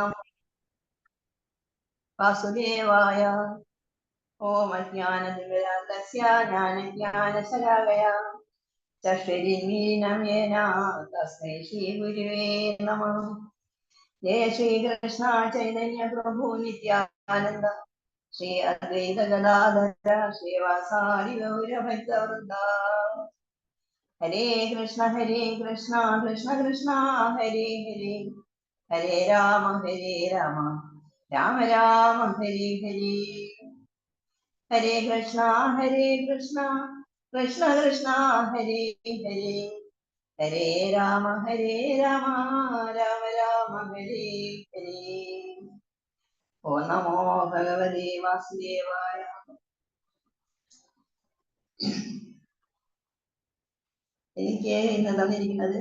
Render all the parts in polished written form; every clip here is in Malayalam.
നമോ വാസുദേവായ. ഓം അജ്ഞാനതിമിരാന്തസ്യ ജ്ഞാനജ്ഞാനശലാകയാ ചക്ഷുരുന്മീലിനം യേന തസ്മൈ ശ്രീഗുരുവേ നമഃ. ജയ ശ്രീകൃഷ്ണ ചൈതന്യ പ്രഭു നിത്യാനന്ദ ശ്രീ അദ്വൈത ഗദാധര ശ്രീവാസാദി ഗൗരഭക്തവൃന്ദ. ഹരേ കൃഷ്ണ കൃഷ്ണ കൃഷ്ണ ഹരേ ഹരേ, ഹരേ രാമ രാമ രാമ ഹരേ ഹരേ. ഹരേ കൃഷ്ണ കൃഷ്ണ കൃഷ്ണ ഹരേ ഹരേ, ഹരേ രാമ രാമ രാമ ഹരേ ഹരേ. ഓ നമോ ഭഗവതേ വാസുദേവായ. എനിക്ക് ഇന്ന് തന്നിരിക്കുന്നത്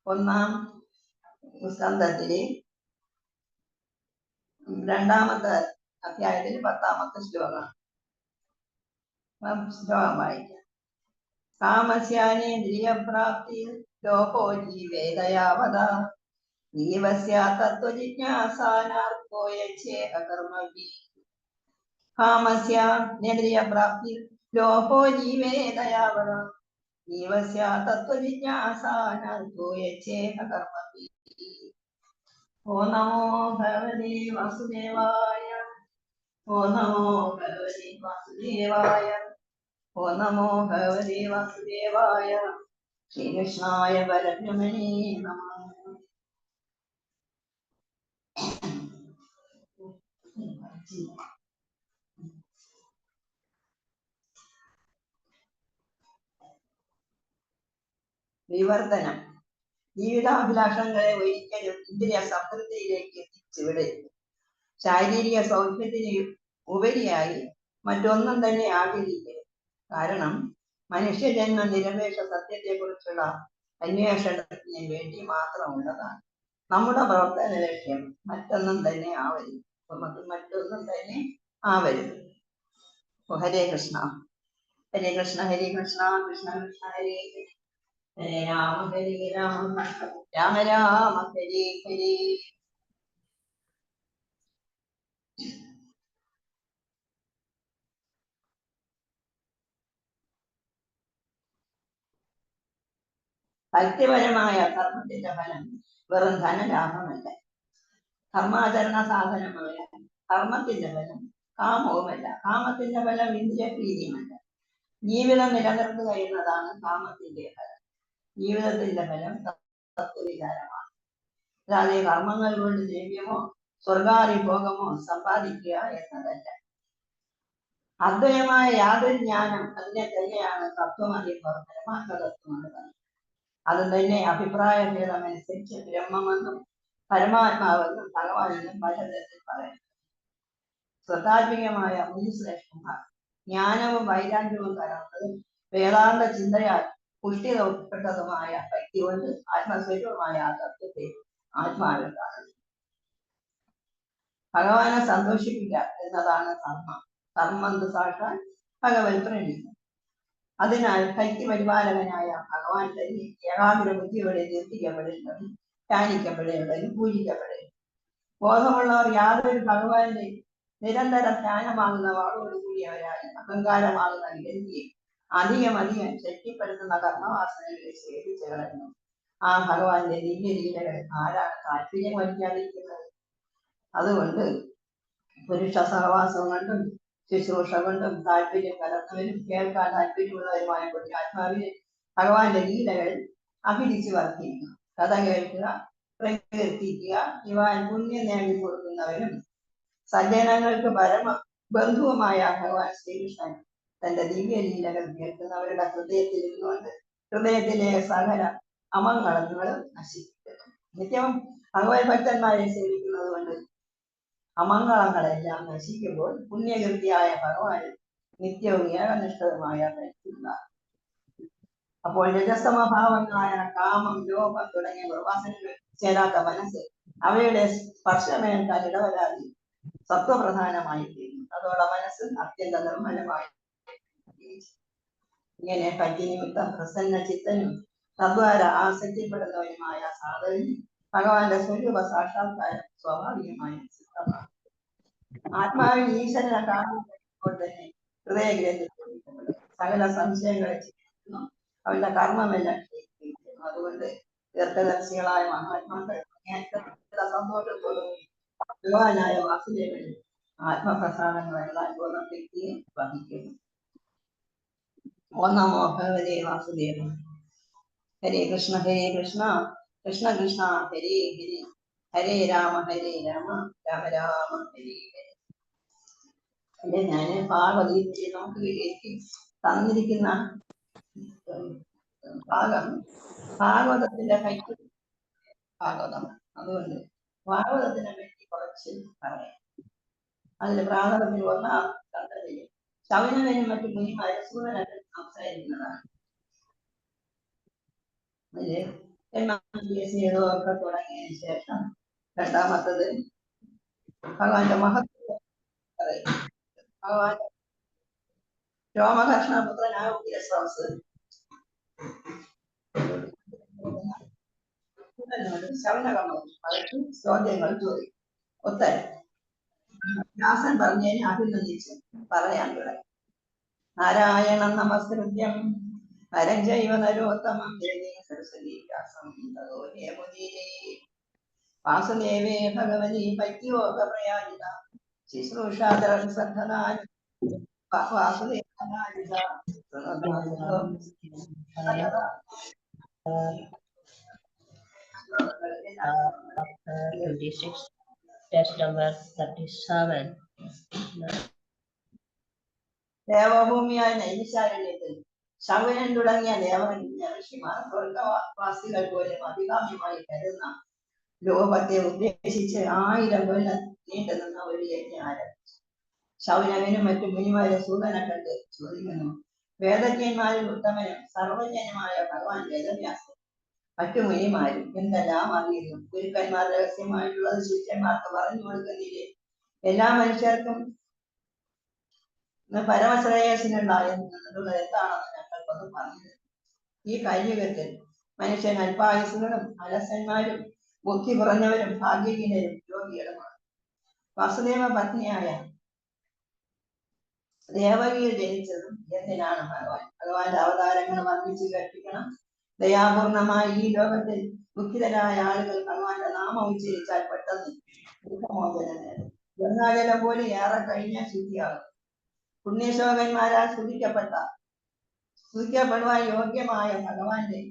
ഒന്നാം സ്കന്ധത്തിലെ 2-ാമത്തെ അധ്യായത്തിൽ 10-ാമത്തെ ശ്ലോകം വായിക്കാം. കാമസ്യാനേന്ദ്രിയപ്രാപ്തി ലോകോ ജീവേദയാവത ജീവസ്യ തത്വജിജ്ഞാസാനാർക്കോ യച്ഛേഹ കർമ്മഭി. കാമസ്യാനേന്ദ്രിയപ്രാപ്തി ലോകോ ജീവേദയാവത ജീവസ്യ തത്വജിജ്ഞാസാനാർക്കോ യച്ഛേഹ കർമ്മഭി. ഓ നമോ ഭഗവതേ വാസുദേവായ. ഓ നമോ ഭഗവതേ വാസുദേവായ. ഓ നമോ ഭഗവതേ വാസുദേവായ. ശ്രീകൃഷ്ണായ പരബ്രഹ്മണേ നമഃ. വിവർത്തനം. ജീവിതാഭിലാഷങ്ങളെ ഒരിക്കലും ഇന്ദ്രിയ സംതൃപ്തിയിലേക്ക് എത്തിച്ചുവിടരുത്. ശാരീരിക സൗഖ്യത്തിന് ഉപരിയായി മറ്റൊന്നും തന്നെ ആഗ്രഹിക്കരുത്. കാരണം മനുഷ്യജന്മ നിരപേക്ഷ സത്യത്തെക്കുറിച്ചുള്ള അന്വേഷണത്തിന് വേണ്ടി മാത്രമുള്ളതാണ്. നമ്മുടെ പ്രവർത്തന ലക്ഷ്യം മറ്റൊന്നും തന്നെ ആവരുത്. ഹരേ കൃഷ്ണ കൃഷ്ണ കൃഷ്ണ കൃഷ്ണ ഹരേ ഹരേ, ഹരേ രാമ രാമ രാമ ഹരേ ഹരേ. ഭക്തിപരമായ കർമ്മത്തിന്റെ ഫലം വെറും ധനലാഭമല്ല. കർമാചരണ സാധനമായ കർമ്മത്തിന്റെ ഫലം കാമവുമല്ല. കാമത്തിന്റെ ഫലം ഇന്ദ്രിയപ്രീതിയുമല്ല. ജീവിതം നിലനിർത്തുക എന്നതാണ് കാമത്തിന്റെ ഫലം. ജീവിതത്തിന്റെ ഫലം തത്വവിചാരമാണ്. അല്ലാതെ കർമ്മങ്ങൾ കൊണ്ട് ദ്രവ്യമോ സ്വർഗാദിഭോഗമോ സമ്പാദിക്കുക എന്നതല്ല. അദ്വയമായ യാതൊരു ജ്ഞാനം അതിനെ തന്നെയാണ് തത്വമറിയുമ്പോൾ പരമാത്മതത്വമാണ് പറയുന്നത്. അത് തന്നെ അഭിപ്രായഭേദമനുസരിച്ച് ബ്രഹ്മമെന്നും പരമാത്മാവെന്നും ഭഗവാനെന്നും പലതരത്തിൽ പറയുന്നു. സ്വതാത്വികമായ മുനിശ്രേഷ്ഠന്മാർ ജ്ഞാനവും വൈരാഗ്യവും കലർന്നതും വേദാന്ത ചിന്തയാൽ പുഷ്ടിപ്പെട്ടതുമായ ഭക്തി കൊണ്ട് ആത്മസ്വരൂപമായ ആ തത്വത്തെ ആത്മാവിൽ കാണുന്നു. ഭഗവാനെ സന്തോഷിപ്പിക്കുക എന്നതാണ് കർമ്മം. കർമ്മം സാക്ഷാൽ ഭഗവത് പ്രണീതി. അതിനാൽ ഭക്തി പരിപാലകനായ ഭഗവാൻ തന്നെ ഏകാഗ്ര ബുദ്ധിയോടെ നിർത്തിക്കപ്പെടേണ്ടതും ധ്യാനിക്കപ്പെടേണ്ടതും പൂജിക്കപ്പെടേണ്ടതും. ബോധമുള്ളവർ യാതൊരു ഭഗവാന്റെ നിരന്തര ധ്യാനമാകുന്ന വാളോടുകൂടിയവരായി അഹങ്കാരമാകുന്ന വിരതിയെ അധികം ശക്തിപ്പെടുത്തുന്ന കർമ്മവാസനകളെ സേവിച്ചു കളയുന്നു. ആ ഭഗവാന്റെ ദിവ്യലീലകൾ ആരാണ് താല്പര്യം വഹിക്കാതിരിക്കുന്നത്? അതുകൊണ്ട് പുരുഷ സഹവാസം കൊണ്ടും ശുശ്രൂഷ കൊണ്ടും താല്പര്യം കലർന്നവരും കേൾക്കാൻ താല്പര്യമുള്ളവരുമായ പുണ്യാത്മാവിനെ ഭഗവാന്റെ ലീലകൾ അഭിരുചി വർദ്ധിക്കുക. കഥ കേൾക്കുക, പ്രകീർത്തിക്കുക, ഇവാൻ പുണ്യം നേടി കൊടുക്കുന്നവരും സജ്ജനങ്ങൾക്ക് പരമ ബന്ധുവുമായ ഭഗവാൻ ശ്രീകൃഷ്ണൻ തന്റെ ദിവ്യലീലകൾ കേൾക്കുന്നവരുടെ ഹൃദയത്തിൽ ഇരുന്നുകൊണ്ട് ഹൃദയത്തിലെ സകല അമംഗളങ്ങളും നശിപ്പിക്കുന്നു. നിത്യവും ഭഗവത് ഭക്തന്മാരെ സേവിക്കുന്നത് കൊണ്ട് അമംഗളങ്ങളെല്ലാം നശിക്കുമ്പോൾ പുണ്യകീർത്തിയായ ഭഗവാൻ നിത്യവും ഏകനിഷ്ഠവുമായ ഭക്തിയുണ്ടാകും. അപ്പോൾ രജസ്തമഭാവങ്ങളായ കാമം, ലോഭം തുടങ്ങിയ പ്രവാസനകൾ ചേരാത്ത മനസ്സ് അവയുടെ സ്പർശമേൽക്കാൻ ഇടവരാതെ സത്വപ്രധാനമായി തീരുന്നു. അതോടെ മനസ്സ് അത്യന്ത നിർമ്മലമായി. ഇങ്ങനെ ഭക്തി നിമിത്തം പ്രസന്ന ചിത്തനും തദ്വാര ആസക്തിപ്പെടുന്നവനുമായ സാധകന് ഭഗവാന്റെ സ്വരൂപ സാക്ഷാത്കാരം സ്വാഭാവികമായും സിദ്ധമാണ്. ആത്മാവിൽ ഈശ്വരനെ കാണുമ്പോൾ തന്നെ ഹൃദയഗ്രന്ഥിപ്പെടും സകല സംശയങ്ങളെ ചിന്തിക്കുന്നു, അവരുടെ കർമ്മമെല്ലാം ക്ഷയിക്കുന്നു. അതുകൊണ്ട് ദീർഘദർശികളായ മഹാത്മാക്കൾ സന്തോഷത്തോടും ഭഗവാനായ വാസുദേവന് ആത്മപ്രസാദങ്ങളെല്ലാം പൂർണ്ണപ്പെടുത്തുകയും വഹിക്കുന്നു. ഓം നമോ ഭഗവതേ വാസുദേവ. ഹരേ കൃഷ്ണ കൃഷ്ണ കൃഷ്ണ ഹരേ ഹരേ, ഹരേ രാമ രാമ രാമ ഹരേ ഹരേ. അല്ലെ ഞാന് പാർവതി നമുക്ക് തന്നിരിക്കുന്ന ഭാഗം ഭാഗവതത്തിന്റെ കൈക്ക് ഭാഗവതം. അതുകൊണ്ട് ഭാഗവതത്തിനെ പറ്റി കുറച്ച് പറയാം. അതിൽ പ്രാഥമിക ഒന്നാം കണ്ടതിൽ ശൗനകനും മറ്റു മുനിമാരെ സൂര്യനൊക്കെ സംസാരിക്കുന്നതാണ്. അതില് ഒക്കെ തുടങ്ങിയതിനു ശേഷം രണ്ടാമത്തത് ഭഗവാന്റെ മഹത്വം പറയും. ഭഗവാന്റെ രോമകർഷണപുത്രനായ ഉഗ്രശ്രവസ് ശൗനകമോ അവർക്ക് ചോദ്യങ്ങൾ ചോദിക്കും. ഉത്തരം വ്യാസൻ പറഞ്ഞതിനെ അഭിനന്ദിച്ച് പറയാൻ തുടങ്ങി. നാരായണം നമസ്കൃത്യം നരം ചൈവ നരോത്തമം സരസ്വതി വ്യാസം വാസുദേവേ ഭഗവതി പൈത്യോക പ്രയാജിത ശുശ്രൂഷാദരം ശ്രദ്ധനാൻ വാസുദേവനാജിത. Text number 37. ദേവഭൂമിയായ നൈമിശാരണ്യത്തിൽ ശൗനൻ തുടങ്ങിയ ഋഷിമാർ സ്വർഗവാസികൾ പോലും അഭികാമ്യമായി കരുതുന്ന ലോകത്തെ ഉദ്ദേശിച്ച് 1000 കൊല്ലം നീണ്ടു നിന്ന ഒരു യജ്ഞം ആരംഭിച്ചു. ശൗനകനും മറ്റു മുനിമാരെ സൂതനെ കണ്ട് ചോദിക്കുന്നു, വേദജ്ഞന്മാരിൽ ഉത്തമനും സർവജ്ഞനുമായ ഭഗവാൻ വേദവ്യാസൻ മറ്റു മുനിമാരും എന്തെല്ലാം അറിയുന്നു? ഗുരുക്കന്മാർ രഹസ്യമായിട്ടുള്ളത് ശിഷ്യന്മാർക്ക് പറഞ്ഞു കൊടുക്കുന്നില്ലേ? എല്ലാ മനുഷ്യർക്കും പരമശ്രേയസിനുണ്ടായിരുന്നത് എന്താണെന്ന് ഞങ്ങൾക്കൊന്ന് പറഞ്ഞു. ഈ കലിയുഗത്തിൽ മനുഷ്യൻ അല്പായുസുകളും അലസന്മാരും ബുദ്ധി കുറഞ്ഞവരും ഭാഗ്യഹീനരും രോഗികളുമാണ്. വാസുദേവ പത്നിയായ ദേവകിയിൽ ജനിച്ചതും എന്തിനാണ്? ഭഗവാന്റെ അവതാരങ്ങൾ വർദ്ധിച്ചു കേൾപ്പിക്കണം. ദയാപൂർണമായി ഈ ലോകത്തിൽ ദുഃഖിതരായ ആളുകൾ ഭഗവാന്റെ നാമം ഉച്ചരിച്ചാൽ പെട്ടെന്ന് ദുഃഖമോചനം നേടും. ഗംഗാജലം പോലെ ഏറെ കഴിഞ്ഞാൽ ശുദ്ധിയാകും. പുണ്യശോകന്മാരാൽ സ്തുതിക്കപ്പെടുവാൻ യോഗ്യമായ ഭഗവാന്റെ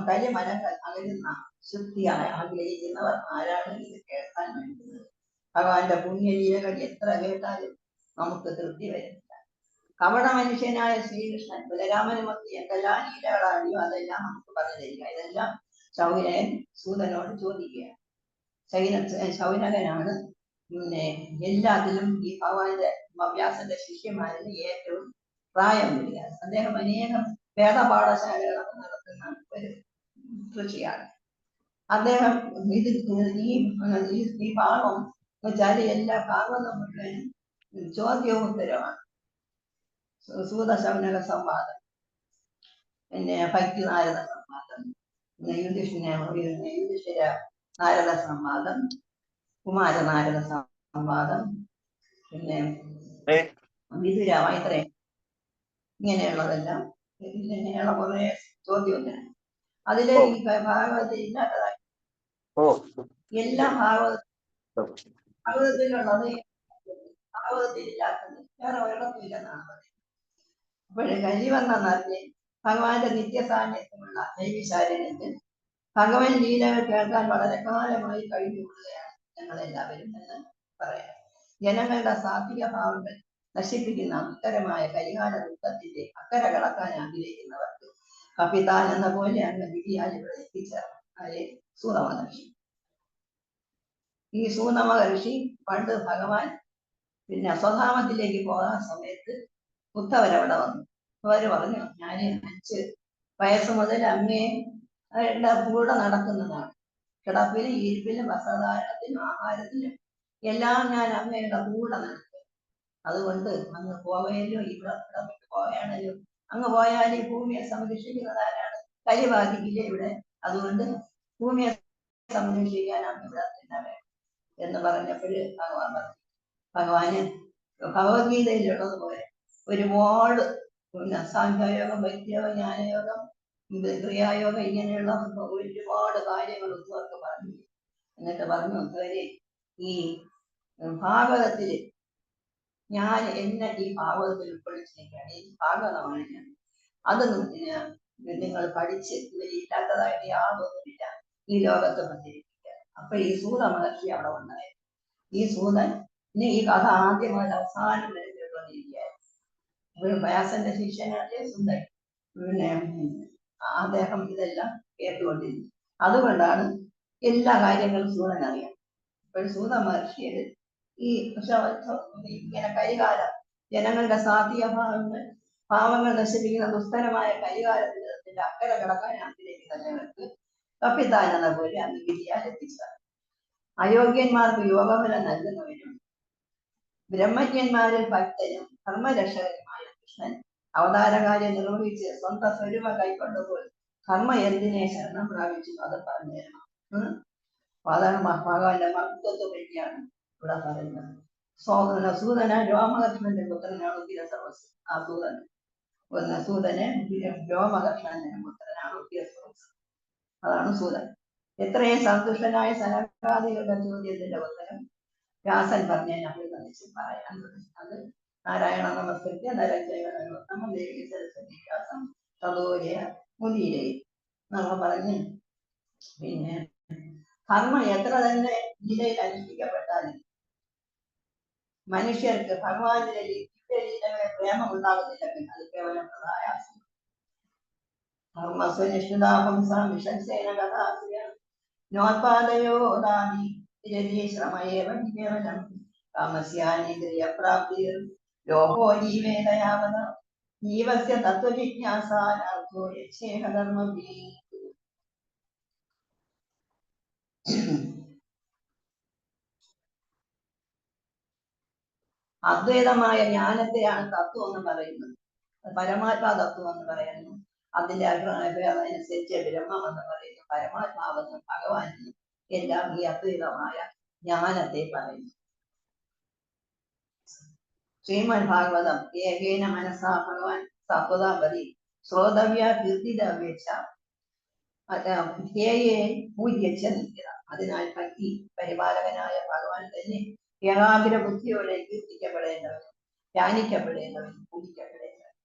കരിമലങ്ങൾ അകലുന്ന ശുദ്ധിയായി ആഗ്രഹിക്കുന്നവർ ആരാണ് ഇത് കേൾക്കാൻ വേണ്ടുന്നത്? ഭഗവാന്റെ പുണ്യലീലകൾ എത്ര കേട്ടാലും നമുക്ക് തൃപ്തി വരുന്നില്ല. കപട മനുഷ്യനായ ശ്രീകൃഷ്ണൻ ബലരാമനുമൊക്കെ എന്തെല്ലാം ലീലകളാണിയോ അതെല്ലാം നമുക്ക് പറഞ്ഞു തരിക. ഇതെല്ലാം ശൗനകൻ സൂതനോട് ചോദിക്കുകയാണ്. ശൗനകനാണ് എല്ലാത്തിലും ഈ ഭഗവാന്റെ വ്യാസന്റെ ശിഷ്യന്മാരിൽ ഏറ്റവും പ്രായം കൂടിയ. അദ്ദേഹം അനേകം വേദപാഠശാലകളൊക്കെ നടത്തുന്ന ഒരു ഋഷിയാണ്. അദ്ദേഹം ഈ ഭാഗം വെച്ചാൽ എല്ലാ ഭാഗവതം മുഴുവനും ചോദ്യവും ഉത്തരവാണ്. സൂതശൗനക സംവാദം, പിന്നെ ഭക്തിനാരദ സംവാദം, യുധിഷ്ഠിര നാരദ സംവാദം, കുമാരനാരദ സംവാദം, പിന്നെ വിതുര മൈത്രേയൻ, ഇങ്ങനെയുള്ളതെല്ലാം ഇങ്ങനെയുള്ള കുറെ ചോദ്യോത്തരം അതിലെ ഈ ഭാഗവതത്തിൽ ഇല്ലാത്തതായി. എല്ലാ ഭാഗവതത്തിലുള്ളത് ഭാഗവതത്തിലില്ലാത്തത് വേറെ ഒരിടത്തുമില്ലെന്നാണ് പറയുന്നത്. അപ്പോഴേ കലി വന്ന നാട്ടിൽ ഭഗവാന്റെ നിത്യസാന്നിധ്യമുള്ള നൈമിശാരണ്യത്തിൽ ഭഗവാൻ ലീലകൾ കേൾക്കാൻ വളരെ കാലമായി കഴിഞ്ഞുകൂടുകയാണ് ഞങ്ങളെല്ലാവരും എന്ന് പറയാം. ജനങ്ങളുടെ സാത്വിക ഭാവങ്ങൾ നശിപ്പിക്കുന്ന ഉത്തരമായ കരികാല ദുഃഖത്തിന്റെ അക്കരെ കടക്കാൻ ആഗ്രഹിക്കുന്നവർക്ക് കപിതാൻ എന്ന പോലെ അങ്ങ് വിധിയാൽ ഇവിടെ എത്തിച്ചേർന്നു. ആരെ? സൂതമഹർഷി. ഈ സൂതമഹർഷി പണ്ട് ഭഗവാൻ പിന്നെ സ്വധാമത്തിലേക്ക് പോകാൻ സമയത്ത് ഉദ്ധവരവിടെ വന്നു. അവര് പറഞ്ഞു, ഞാൻ 5 വയസ്സ് മുതൽ അങ്ങേ കൂടെ നടക്കുന്നതാണ്. കിടപ്പിലും ഇരിപ്പിലും വസ്ത്രധാരണത്തിനും ആഹാരത്തിനും എല്ലാം ഞാൻ അങ്ങയുടെ കൂടെ നടക്കും. അതുകൊണ്ട് അങ്ങ് പോകയല്ലോ, ഇവിടെ പോയാണല്ലോ. അങ്ങ് പോയാൽ ഈ ഭൂമിയെ സംരക്ഷിക്കുന്നതാരാണ്? കലി ബാധിക്കില്ലേ ഇവിടെ? അതുകൊണ്ട് ഭൂമിയെ സംരക്ഷിക്കാനാണ് ഇവിടെ തന്നെ വേണം എന്ന് പറഞ്ഞപ്പോഴ് ഭഗവാൻ പറഞ്ഞു. ഭഗവാന് ഭഗവത്ഗീതയിലുള്ളതുപോലെ ഒരുപാട് സാഖ്യയോഗം, ഭക്തിയോഗം, ജ്ഞാനയോഗം, ക്രിയായോഗം ഇങ്ങനെയുള്ള ഒരുപാട് കാര്യങ്ങൾ ഉദ്ധവർക്ക് പറഞ്ഞു. എന്നിട്ട് പറഞ്ഞു, ഉദ്ധവരെ ഈ ഭാഗവതത്തില് ഞാൻ എന്നെ ഈ ഭാഗവതത്തിൽ ഉൾക്കൊള്ളിച്ചിരിക്കുകയാണ്. ഈ ഭാഗവതമാണ് ഞാൻ. അതൊന്നും നിങ്ങൾ പഠിച്ച് ഇവരില്ലാത്തതായിട്ട് യാതൊന്നുമില്ല ഈ ലോകത്ത് വന്നിരിക്കുക. അപ്പൊ ഈ സൂത മഹർഷി അവിടെ ഉണ്ടായി. ഈ സൂതൻ ഈ കഥ ആദ്യം മുതൽ അവസാനം വരെ കേട്ടുകൊണ്ടിരിക്കുകയായിരുന്നു. ഒരു വ്യാസന്റെ ശിഷ്യനായ സുന്ദൻ, പിന്നെ അദ്ദേഹം ഇതെല്ലാം കേട്ടുകൊണ്ടിരുന്നു. അതുകൊണ്ടാണ് എല്ലാ കാര്യങ്ങളും സൂതൻ അറിയാം. ഇപ്പോൾ സൂത മഹർഷിയത് ഈ ഇങ്ങനെ കൈകാലം ജനങ്ങളുടെ സാത്വിക ഭാവങ്ങൾ നശിപ്പിക്കുന്ന ദുസ്തരമായ കൈകാലത്തിന്റെ അക്കരെ കിടക്കാൻ ആഗ്രഹിക്കുന്നവർക്ക് കപ്പിത്താനെന്ന പോലെ അന്ന് വിധിയാൽ എത്തിച്ചതാണ്. അയോഗ്യന്മാർക്ക് യോഗബലം നൽകുന്നവരും ബ്രഹ്മജ്ഞന്മാരിൽ ഭക്തനും ധർമ്മരക്ഷകനുമായ കൃഷ്ണൻ അവതാരകാര്യം നിർവഹിച്ച് സ്വന്തം സ്വരൂപ കൈക്കൊണ്ടപ്പോൾ കർമ്മ എന്തിനെ ശരണം പ്രാപിച്ചു അത് പറഞ്ഞു തരണം. അതാണ് ഭഗവാന്റെ മഹത്വത്തെ പറ്റിയാണ് ഇവിടെ പറയുന്നത്. സൂതന രോമകർഷ്ണന്റെ പുത്രനാണ് ഉഗ്രസർവസ്. ആ സൂതന് രോമകർഷ്ണന്റെ പുത്രനാണ് ഉഗ്രസർവസ്. അതാണ് സൂതൻ. എത്രയും സന്തുഷ്ടനായ സനകാദികളുടെ ചോദ്യത്തിന്റെ ഉത്തരം വ്യാസൻ പറഞ്ഞതിനെ അഭിനന്ദിച്ച് പറയാൻ തുടങ്ങി. അത് നാരായണ നമസ്കൃത്യ നരജൈവനോത്തമം ദേവി സരസ്വതി വ്യാസം തതോരയ മുനീരേ എന്നൊക്കെ പറഞ്ഞ്, പിന്നെ കർമ്മ എത്ര തന്നെ ലീലയിൽ അനുഷ്ഠിക്കപ്പെട്ടാലും മനുഷ്യർക്ക് ഭഗവാന്റെ ലീലകളെ പ്രേമം ഉണ്ടാകുന്നില്ലെങ്കിൽ അത് കേവലം പ്രയാസം. കർമ്മസ്വനിഷ്ഠിതാപംസാം വിഷസേന കഥാസ്യ നോത്പാദയോ ദാനി ശ്രമയേവം കേവലം കാമസ്യാനിന്ദ്രിയപ്രാപ്തിർ ലോകോ ജീവേദയാവത ജീവസ്യ തത്വജിജ്ഞാസാനാർത്ഥോ യച്ഛേഹധർമ്മഭി. അദ്വൈതമായ ജ്ഞാനത്തെയാണ് തത്വം എന്ന് പറയുന്നത്. പരമാത്മാ തത്വം എന്ന് പറയുന്നു. അതിന്റെ അനുസരിച്ച് ബ്രഹ്മം എന്ന് പറയുന്നു. പരമാത്മാവെന്നും ഭഗവാനെന്നും എല്ലാം ഈ അദ്വൈതമായ ജ്ഞാനത്തെ പറയുന്നു. ശ്രീമദ് ഭാഗവതം ഏകേന മനസാ ഭഗവാൻ സത്വതാപതി ശ്രോതവ്യ കീർത്തിതവ്യച്ച പൂജ്യച്ച നിൽക്കുക. അതിനാൽ ഭക്തി പരിപാലകനായ ഭഗവാൻ തന്നെ ഏകാഗ്ര ബുദ്ധിയോടെ കീർത്തിക്കപ്പെടേണ്ടവനും ധ്യാനിക്കപ്പെടേണ്ടവനും പൂജിക്കപ്പെടേണ്ടവനും.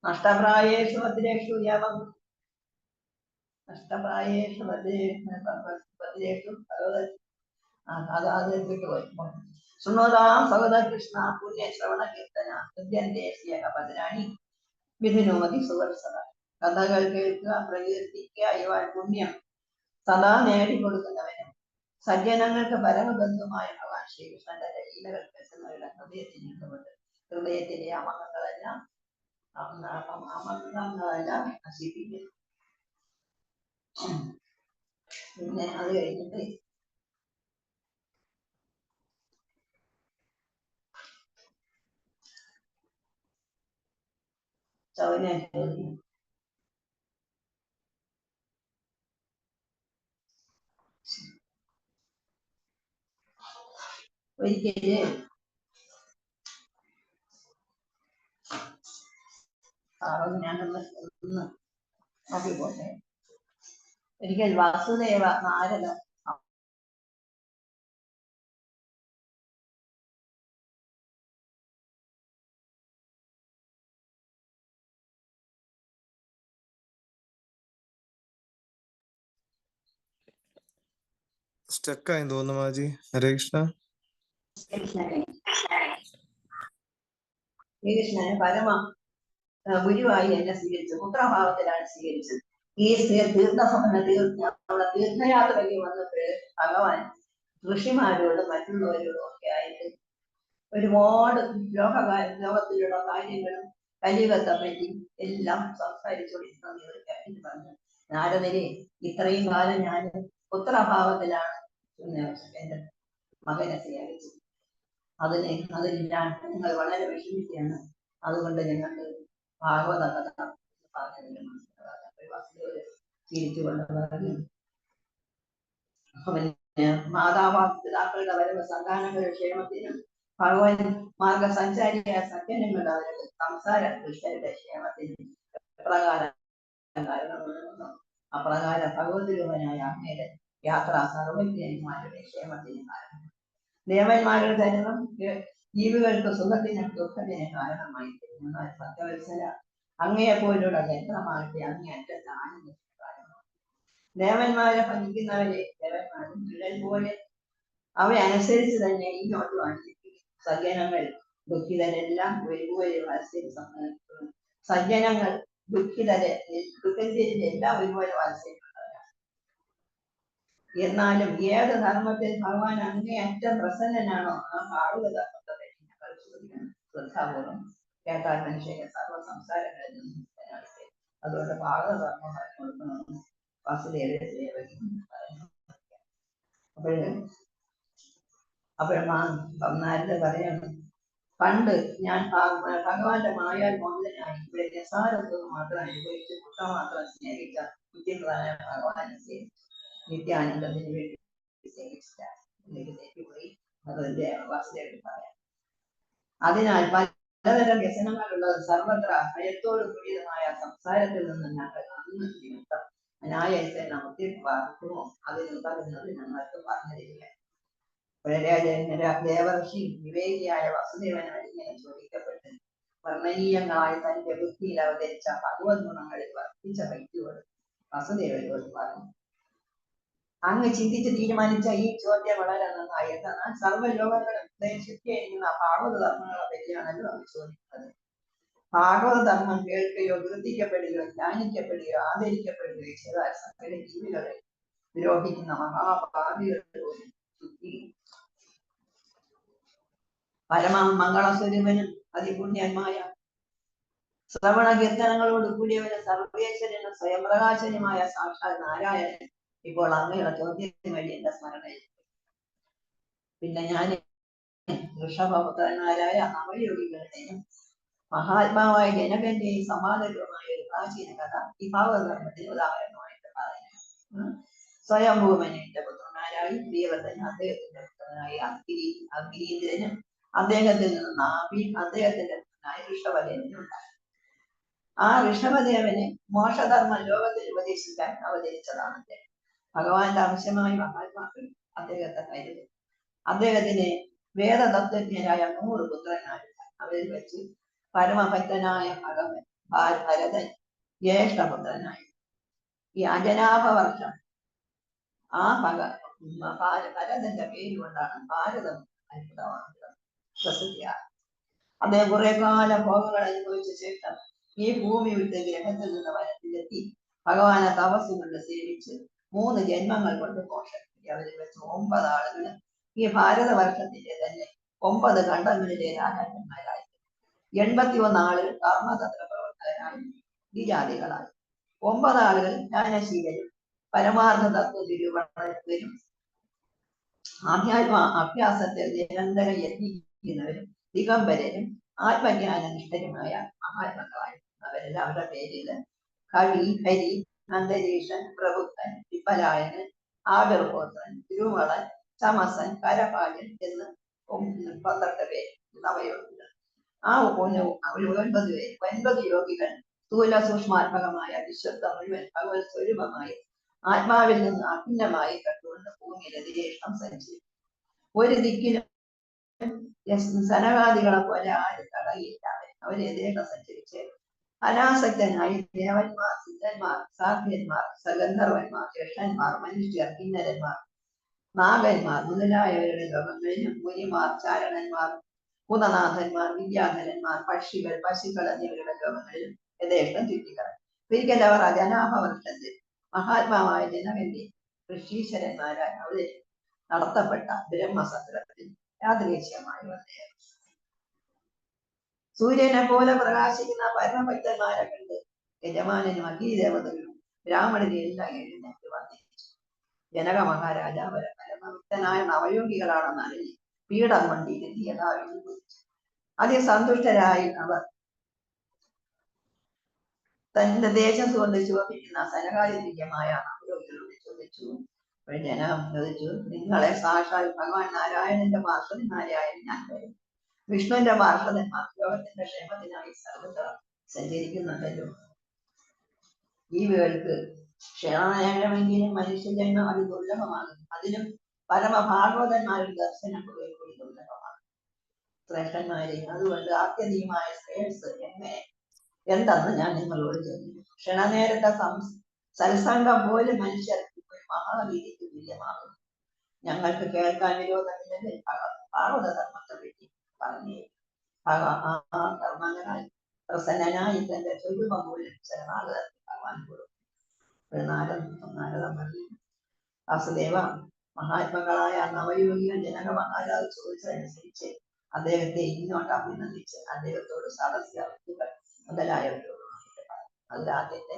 നഷ്ടപ്രായേഷു ഭദ്രേഷു യാവം നഷ്ടപ്രായേഷു ഭദ്രേഷു അതാത് വിട്ടുപോയി. ശൃണോതാം ഭഗവത കൃഷ്ണ പുണ്യശ്രവണ കീർത്തന ഹൃദ്യന്തേസ്യ ഭദ്രാണി വിധിനോമതി സുവർസത. കഥകൾ കേൾക്കുക, പ്രകീർത്തിക്കുക, ഇവ പുണ്യം സദാ നേടിക്കൊടുക്കുന്നവനും സജ്ജനങ്ങൾക്ക് പരമബന്ധുമായ ഭഗവാൻ ശ്രീകൃഷ്ണന്റെ ലീലകൾ കേൾക്കുന്നവരുടെ ഹൃദയത്തിലെ അമംഗങ്ങളെല്ലാം നശിപ്പിക്കുന്നു. പിന്നെ അത് കഴിഞ്ഞിട്ട് ഒരിക്കല് ഞാനൊന്ന് നോക്കിപ്പോട്ടെ. ഒരിക്കൽ വാസുദേവ നാരദ സ്റ്റക്കായി തോന്നുന്നു മാജി. ഹരേ കൃഷ്ണ. ശ്രീകൃഷ്ണന് പരമ ഗുരുവായി എന്നെ സ്വീകരിച്ചു. പുത്രഭാവത്തിലാണ് സ്വീകരിച്ചത്. ഈ തീർത്ഥയാത്രയ്ക്ക് വന്നപ്പോൾ ഭഗവാൻ ഋഷിമാരോടും മറ്റുള്ളവരോടും ഒക്കെ ആയിട്ട് ഒരുപാട് ലോകത്തിലുള്ള കാര്യങ്ങളും കലിയുഗത്തെ പറ്റി എല്ലാം സംസാരിച്ചുകൊണ്ടിരുന്ന ഒരു കാര്യം പറഞ്ഞു. നാരദരെ, ഇത്രയും കാലം ഞാൻ പുത്രഭാവത്തിലാണ് എന്റെ മകനെ സ്വീകരിച്ചത്. അതിൽ നിങ്ങൾ വളരെ വിഷമിക്കുകയാണ്. അതുകൊണ്ട് ഞങ്ങൾക്ക് ഭാഗവത കഥ പറഞ്ഞതിന് മനസ്സിലാകാതെ ചിരിച്ചുകൊണ്ട് പറഞ്ഞു, അവന് മാതാപിതാക്കളുടെ വരവ് സന്താനങ്ങളുടെ ക്ഷേമത്തിനും ഭഗവാൻ മാർഗസഞ്ചാരിയായ സജ്ജനങ്ങളുടെ വരവ് സംസാര ദുഷ്ടരുടെ ക്ഷേമത്തിനും എപ്രകാരം കാരണമാണെന്നും അപ്രകാരം ഭഗവദ്രൂപനായ അങ്ങയുടെ യാത്ര സർവജ്ഞന്മാരുടെ ക്ഷേമത്തിന് കാരണം ദേവന്മാരുടെ ധനം ജീവികൾക്ക് സുഖത്തിനും ദുഃഖത്തിനും കാരണമായി എന്നാൽ സത്യവത്സര അങ്ങയെപ്പോലുള്ള ചരിത്രമാകട്ടെ അങ്ങേയറ്റത്തെ ആനന്ദത്തിന് കാരണമാണ്. ദേവന്മാരെ ഭജിക്കുന്നവരെ ദേവന്മാരും നിഴൽ പോലെ അവയനുസരിച്ച് തന്നെ ഇങ്ങോട്ട് അനുസരിക്കും. സജ്ജനങ്ങൾ ദുഃഖിതരെല്ലാം ഒരുപോലെ സജ്ജനങ്ങൾ ദുഃഖിതരെല്ലാം ഒരുപോലെ വാത്സല്യമുള്ളവരാണ്. എന്നാലും ഏത് ധർമ്മത്തിൽ ഭഗവാൻ അങ്ങേയറ്റം പ്രസന്നനാണോ ആ ഭാഗവത ധർമ്മത്തെ ഞങ്ങൾ ചോദിക്കണം. ശ്രദ്ധാപൂർവം കേട്ടാൽ മനുഷ്യരെ സർവ്വ സംസാരങ്ങളിൽ നിന്നും മുക്തനാകട്ടെ. അതുകൊണ്ട് ഭാഗവത ധർമ്മം പറഞ്ഞു കൊടുക്കണമെന്ന് വാസുദേവരെ പറയുന്നു. നാരദ പറയണം, പണ്ട് ഞാൻ ഭഗവാന്റെ മായാൽ മോഹനായി ഇവിടെ നിസാരത്വം മാത്രം അനുഭവിച്ച് കുട്ടം മാത്രം സ്നേഹിച്ച ബുദ്ധിപ്രധാന ഭഗവാനെ നിത്യാനന്ദത്തിന് വേണ്ടി സേവിച്ചില്ല. തെറ്റിപ്പോയി. അതിന്റെ വാസുദേവൻ പറയാം. അതിനാൽ പലതരം വ്യസനങ്ങളുള്ളത് സർവത്ര ഭയത്തോട് കൂടിയതുമായ സംസാരത്തിൽ നിന്ന് ഞങ്ങൾ അന്ന് നിമിത്തം അനായാസം നമുക്ക് വാർക്കുമോ അതിനുള്ളത് ഞങ്ങൾക്ക് പറഞ്ഞു തരിക. ദേവർഷി വിവേകിയായ വസുദേവനാൽ ഇങ്ങനെ ചോദിക്കപ്പെട്ട് വർണ്ണനീയങ്ങളായ തന്റെ ബുദ്ധിയിൽ അവതരിച്ച ഭഗവത് ഗുണങ്ങളിൽ വർദ്ധിച്ച വ്യക്തിയോട് വസുദേവരോട് പറഞ്ഞു, അങ്ങ് ചിന്തിച്ച് തീരുമാനിച്ച ഈ ചോദ്യം വളരെ നന്നായി. എന്നാൽ സർവ്വലോകങ്ങളും ശുദ്ധിയായിരിക്കുന്ന ഭാഗവത ധർമ്മങ്ങളെ പറ്റിയാണല്ലോ അങ്ങ് ചോദിക്കുന്നത്. ഭാഗവത ധർമ്മം കേൾക്കുകയോ കീർത്തിക്കപ്പെടുകയോ ധ്യാനിക്കപ്പെടുകയോ ആദരിക്കപ്പെടുകയോ ചെയ്താൽ സകല ജീവികളെ വിരോധിക്കുന്ന മഹാഭാവികളുടെ പോലും ശുദ്ധി പരമമംഗളസ്വരൂപനും അതിപുണ്യന്മായ ശ്രവണ കീർത്തനങ്ങളോട് കൂടിയവന് സർവേശ്വരനും സ്വയംപ്രകാശനുമായ സാക്ഷാൽ നാരായണൻ ഇപ്പോൾ അങ്ങയുടെ ചോദ്യത്തിന് വഴി എന്റെ സ്മരണയിൽ. പിന്നെ ഞാൻ ഋഷഭപുത്രന്മാരായ നവയോഗികളുടെയും മഹാത്മാവായ ജനകന്റെയും സമാനരൂപമായ ഒരു പ്രാചീന കഥ ഈ ഭാഗവതധർമ്മത്തിന് ഉദാഹരണമായിട്ട് പറയുന്നു. സ്വയംഭൂമന്റെ പുത്രന്മാരായി പ്രിയവ്രതൻ അദ്ദേഹത്തിന്റെ പുത്രനായി അഗ്നീന്ദ്രനും അദ്ദേഹത്തിൽ നിന്ന് നാഭി അദ്ദേഹത്തിന്റെ പുത്രനായ ഋഷഭദേവനും ഉണ്ടായി. ആ ഋഷഭദേവന് മോക്ഷധർമ്മം ലോകത്തിൽ ഉപദേശിക്കാൻ അവതരിച്ചതാണ് അദ്ദേഹം. ഭഗവാന്റെ അംശമായി മഹാത്മാക്കൾ അദ്ദേഹത്തെ കരുതി. അദ്ദേഹത്തിന് വേദതത്വജ്ഞരായ 100 പുത്രന്മാരുണ്ട്. അവരിൽ വെച്ച് പരമഭക്തനായ ഭരതൻ ജ്യേഷ്ഠപുത്രനായി. ഈ അജനാഭ വർഷം ആ ഭരതന്റെ പേര് കൊണ്ടാണ് ഭാരതം അത്ഭുതമാണ് പ്രസിദ്ധിയാണ്. അദ്ദേഹം കുറെ കാലം ഭോഗങ്ങൾ അനുഭവിച്ച ശേഷം ഈ ഭൂമി വിട്ട് ഗ്രഹത്തിൽ നിന്ന് വനത്തിലെത്തി ഭഗവാനെ തപസ് കൊണ്ട് സേവിച്ച് 3 ജന്മങ്ങൾ കൊണ്ട് മോക്ഷം. അവരിൽ വെച്ച് 9 ആളുകൾ ഈ ഭാരതവർഷത്തിന്റെ തന്നെ 9 ഖണ്ഡങ്ങളിലെ രാജാക്കന്മാരായി. 81 ആളുകൾ കർമ്മതന്ത്ര പ്രവർത്തകരായി ദ്വിജാതികളായി. 9 ആളുകൾ ജ്ഞാനശീലരും പരമാർത്ഥ തത്വ നിരൂപണരും ആധ്യാത്മ അഭ്യാസത്തിൽ നിരന്തരം യത്നിക്കുന്നവരും ദിഗംബരരും ആത്മജ്ഞാനനിഷ്ഠരുമായ മഹാത്മാക്കളായി. അവരെല്ലാം അവരുടെ പേരില് കവി, ഹരി, അന്തരീക്ഷൻ, പ്രബുദ്ധൻ, വിപലായനൻ, ആവിർഭോത്രൻ, തിരുമളൻ, ചമസൻ, കരപാലൻ എന്ന് 12 പേര് നവയോഗികൾ. ആ 9 പേര് 9 യോഗികൾ സ്ഥൂല സൂക്ഷ്മാത്മകമായ വിശ്വത്തെ മുഴുവൻ ഭഗവത് സ്വരൂപമായി ആത്മാവിൽ നിന്ന് അഭിന്നമായി കണ്ടുകൊണ്ട് ഭൂമിയിലെ നിരീക്ഷണം സഞ്ചരിക്കും. ഒരു ദിക്കിലും സനകാദികളെ പോലെ ആരും തടയില്ല. അവരെതിരെ സഞ്ചരിച്ച് അനാസക്തനായി ദേവന്മാർ, സിദ്ധന്മാർ, സാധ്യന്മാർ, സഗന്ധർവന്മാർ, കൃഷ്ണന്മാർ, മനുഷ്യർ, കിന്നരന്മാർ, നാഗന്മാർ മുതലായവരുടെ ലോകങ്ങളിലും മുനിമാർ, ചാരണന്മാർ, ഭൂതനാഥന്മാർ, വിദ്യാധരന്മാർ, പക്ഷികൾ, പശുക്കൾ എന്നിവരുടെ ലോകങ്ങളിലും യഥേഷ്ടം ചുറ്റിക്കറങ്ങി. ഒരിക്കൽ അവർ അജനാഭവർഷത്തിൽ മഹാത്മാവായ ജനകന്റെ ഋഷീശ്വരന്മാരാൽ അവിടെ നടത്തപ്പെട്ട ബ്രഹ്മസത്രത്തിൽ യാദൃശ്യമായി വന്നേ സൂര്യനെ പോലെ പ്രകാശിക്കുന്ന പരമഭക്തന്മാരെ കണ്ട് യജമാനനും അഗ്നിദേവതകളും ബ്രാഹ്മണരെ എല്ലാം എഴുന്നേറ്റ് വന്നിരിച്ചു. ജനക മഹാരാജാവ് പരമഭക്തനായ നവയോഗികളാണെന്ന് അറിഞ്ഞ് പീഠം കൊണ്ടിരുത്തി യഥാവിധി കുറിച്ചു. അതിസന്തുഷ്ടരായി അവർ തന്റെ ദേശം കൊണ്ട് ശോഭിക്കുന്ന സനകാദിത്യമായ നവയോഗികളോട് ചോദിച്ചു, അപ്പോൾ ജനം ചോദിച്ചു, നിങ്ങളെ സാക്ഷാൽ ഭഗവാൻ നാരായണന്റെ പാർശ്വന്മാരായ ഞാൻ വരും. വിഷ്ണുവിന്റെ പാർശ്വന്മാർ ലോകത്തിന്റെ ക്ഷേമത്തിനായി സർവ്വത സഞ്ചരിക്കുന്നുണ്ടല്ലോ. ജീവികൾക്ക് ക്ഷേമം നേടണമെങ്കിലും മനുഷ്യജന്മം അത് ദുർലഭമാകും. അതിലും പരമഭാഗവതന്മാരുടെ ദർശനം കൂടി ദുർലഭമാണ് ശ്രേഷ്ഠന്മാരെ. അതുകൊണ്ട് ആത്യന്തികമായ ശ്രേയസ് എന്തെന്ന് ഞാൻ നിങ്ങളോട് ചോദിക്കുന്നു. ക്ഷണനേരത്തെ സത്സംഗം പോലും മനുഷ്യർക്ക് ഒരു മഹാവീതിക്ക് തുല്യമാകും. ഞങ്ങൾക്ക് കേൾക്കാൻ വിരോധമില്ലെങ്കിൽ ഭാഗവതധർമ്മത്തെ പറ്റി പറഞ്ഞു. ആ കർമ്മങ്ങളാൽ പ്രസന്നനായി തന്റെ സ്വരൂപം പോലും ശരണാഗതർക്ക് ഭഗവാൻ കൊടുക്കും. നാരദം പറഞ്ഞു, വാസുദേവ, മഹാത്മകളായ നവയോഗികൾ ജനക മഹാരാജ് ചോദിച്ചതനുസരിച്ച് അദ്ദേഹത്തെ ഇങ്ങോട്ട് അഭിനന്ദിച്ച് അദ്ദേഹത്തോട് സദസ്യ വസ്തുക്കൾ മുതലായവരോട് അതിലാദ്യത്തെ